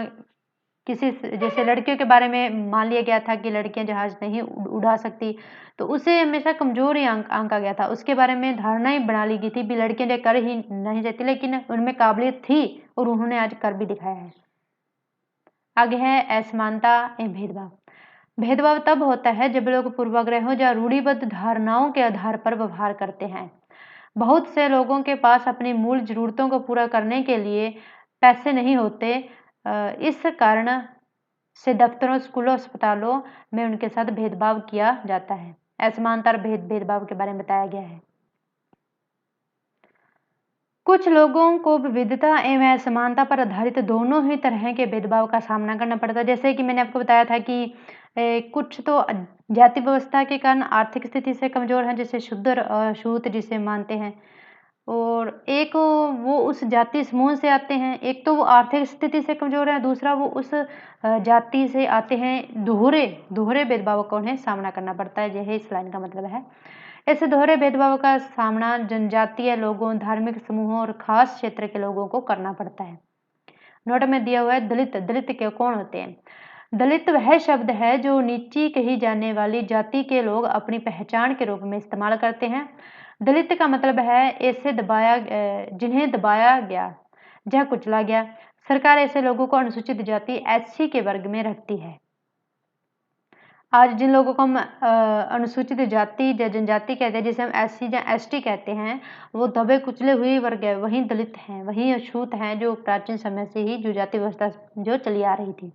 किसी जैसे लड़कियों के बारे में मान लिया गया था कि लड़कियां जहाज नहीं उड़ा सकती, तो उसे हमेशा कमजोर ही आंका गया था। उसके बारे में धारणा ही बना ली गई थी भी लड़कियां जो कर ही नहीं सकती, लेकिन उनमें काबिलियत थी और उन्होंने आज कर भी दिखाया है। आगे है असमानता एवं भेदभाव। भेदभाव तब होता है जब लोग पूर्वाग्रहों या रूढ़िबद्ध धारणाओं के आधार पर व्यवहार करते हैं। बहुत से लोगों के पास अपनी मूल जरूरतों को पूरा करने के लिए पैसे नहीं होते। इस कारण से दफ्तरों, स्कूलों, अस्पतालों में उनके साथ भेदभाव किया जाता है। असमानता और भेदभाव के बारे में बताया गया है। कुछ लोगों को विविधता एवं असमानता पर आधारित दोनों ही तरह के भेदभाव का सामना करना पड़ता है। जैसे कि मैंने आपको बताया था कि कुछ तो जाति व्यवस्था के कारण आर्थिक स्थिति से कमजोर हैं, जैसे शुद्ध और अछूत जिसे मानते हैं, और एक वो उस जाति समूह से आते हैं। एक तो वो आर्थिक स्थिति से कमजोर है, दूसरा वो उस जाति से आते हैं। दोहरे भेदभाव को उन्हें सामना करना पड़ता है, यही इस लाइन का मतलब है। ऐसे दोहरे भेदभाव का सामना जनजातीय लोगों, धार्मिक समूहों और खास क्षेत्र के लोगों को करना पड़ता है। नोट में दिया हुआ है दलित। दलित के कौन होते हैं? दलित वह शब्द है जो नीची कही जाने वाली जाति के लोग अपनी पहचान के रूप में इस्तेमाल करते हैं। दलित का मतलब है ऐसे जिन्हें दबाया गया या कुचला गया। सरकार ऐसे लोगों को अनुसूचित जाति एससी के वर्ग में रखती है। आज जिन लोगों को हम अनुसूचित जाति या जनजाति कहते हैं, जिसे हम एससी या एसटी कहते हैं, वो दबे कुचले हुए वर्ग है, वही दलित हैं, वही अछूत हैं, जो प्राचीन समय से ही जो जाति व्यवस्था जो चली आ रही थी।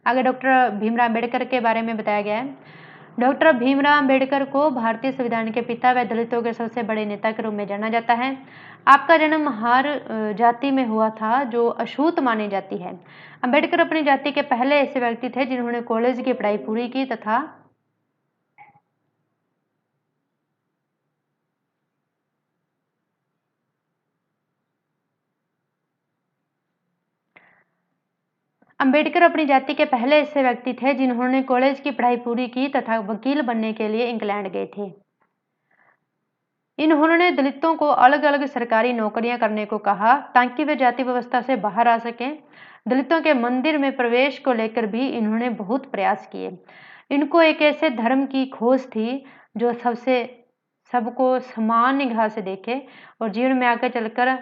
आगे डॉक्टर भीमराव अम्बेडकर के बारे में बताया गया है। डॉक्टर भीमराव अम्बेडकर को भारतीय संविधान के पिता व दलितों के सबसे बड़े नेता के रूप में जाना जाता है। आपका जन्म हर जाति में हुआ था जो अछूत मानी जाती है। अम्बेडकर अपनी जाति के पहले ऐसे व्यक्ति थे जिन्होंने कॉलेज की पढ़ाई पूरी की तथा अंबेडकर अपनी जाति के पहले ऐसे व्यक्ति थे जिन्होंने कॉलेज की पढ़ाई पूरी की तथा वकील बनने के लिए इंग्लैंड गए थे। इन्होंने दलितों को अलग अलग सरकारी नौकरियां करने को कहा ताकि वे जाति व्यवस्था से बाहर आ सकें। दलितों के मंदिर में प्रवेश को लेकर भी इन्होंने बहुत प्रयास किए। इनको एक ऐसे धर्म की खोज थी जो सबको समान निगाह से देखे और जीवन में आगे चलकर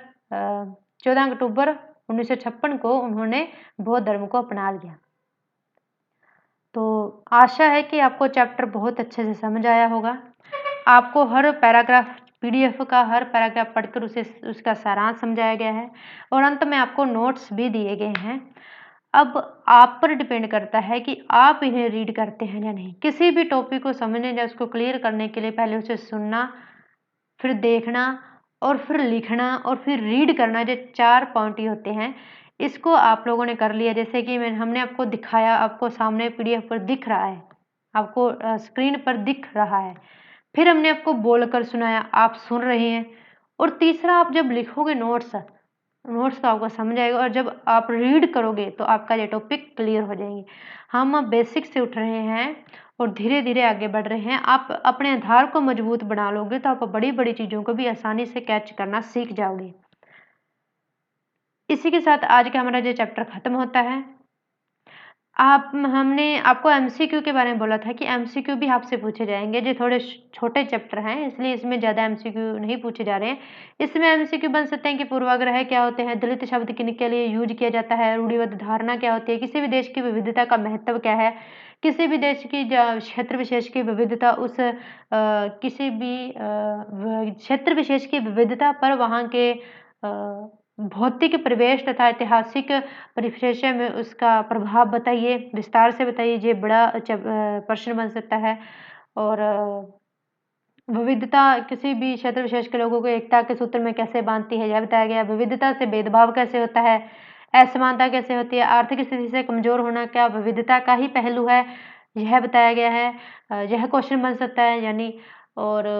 14 अक्टूबर 1956 को उन्होंने बौद्ध धर्म को अपना लिया। तो आशा है कि आपको चैप्टर बहुत अच्छे से समझ आया होगा। आपको हर पैराग्राफ पीडीएफ का हर पैराग्राफ पढ़कर उसका सारांश समझाया गया है और अंत में आपको नोट्स भी दिए गए हैं। अब आप पर डिपेंड करता है कि आप इन्हें रीड करते हैं या नहीं। किसी भी टॉपिक को समझने या उसको क्लियर करने के लिए पहले उसे सुनना, फिर देखना और फिर लिखना और फिर रीड करना, जो 4 पॉइंट ही होते हैं। इसको आप लोगों ने कर लिया, जैसे कि हमने आपको दिखाया, आपको सामने पीडीएफ पर दिख रहा है, आपको स्क्रीन पर दिख रहा है। फिर हमने आपको बोलकर सुनाया, आप सुन रहे हैं। और तीसरा, आप जब लिखोगे नोट्स तो आपको समझ आएगा और जब आप रीड करोगे तो आपका ये टॉपिक क्लियर हो जाएंगे। हम बेसिक से उठ रहे हैं और धीरे धीरे आगे बढ़ रहे हैं। आप अपने आधार को मजबूत बना लोगे तो आप बड़ी बड़ी चीज़ों को भी आसानी से कैच करना सीख जाओगे। इसी के साथ आज का हमारा ये चैप्टर खत्म होता है। हमने आपको एमसीक्यू के बारे में बोला था कि एमसीक्यू भी आपसे पूछे जाएंगे। जो थोड़े छोटे चैप्टर हैं इसलिए इसमें ज़्यादा एमसीक्यू नहीं पूछे जा रहे हैं। इसमें एमसीक्यू बन सकते हैं कि पूर्वाग्रह क्या होते हैं, दलित शब्द किनके लिए यूज किया जाता है, रूढ़िबद्ध धारणा क्या होती है, किसी भी देश की विविधता का महत्व क्या है, किसी भी देश की क्षेत्र विशेष की विविधता, किसी भी क्षेत्र विशेष की विविधता पर वहाँ के भौतिक परिवेश तथा ऐतिहासिक परिप्रेक्ष्य में उसका प्रभाव बताइए, विस्तार से बताइए। ये बड़ा प्रश्न बन सकता है। और विविधता किसी भी क्षेत्र विशेष के लोगों को एकता के सूत्र में कैसे बांधती है, यह बताया गया। विविधता से भेदभाव कैसे होता है, असमानता कैसे होती है, आर्थिक स्थिति से कमजोर होना क्या विविधता का ही पहलू है, यह बताया गया है। यह क्वेश्चन बन सकता है यानी। और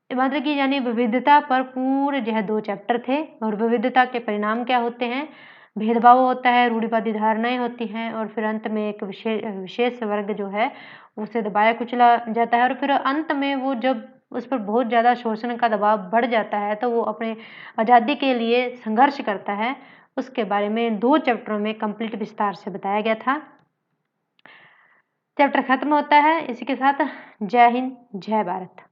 मतलब कि यानी विविधता पर पूरे यह 2 चैप्टर थे। और विविधता के परिणाम क्या होते हैं, भेदभाव होता है, रूढ़िवादी धारणाएं होती हैं और फिर अंत में एक विशेष वर्ग जो है उसे दबाया कुचला जाता है। और फिर अंत में वो जब उस पर बहुत ज़्यादा शोषण का दबाव बढ़ जाता है तो वो अपने आज़ादी के लिए संघर्ष करता है। उसके बारे में 2 चैप्टरों में कंप्लीट विस्तार से बताया गया था। चैप्टर खत्म होता है। इसी के साथ जय हिंद, जय भारत।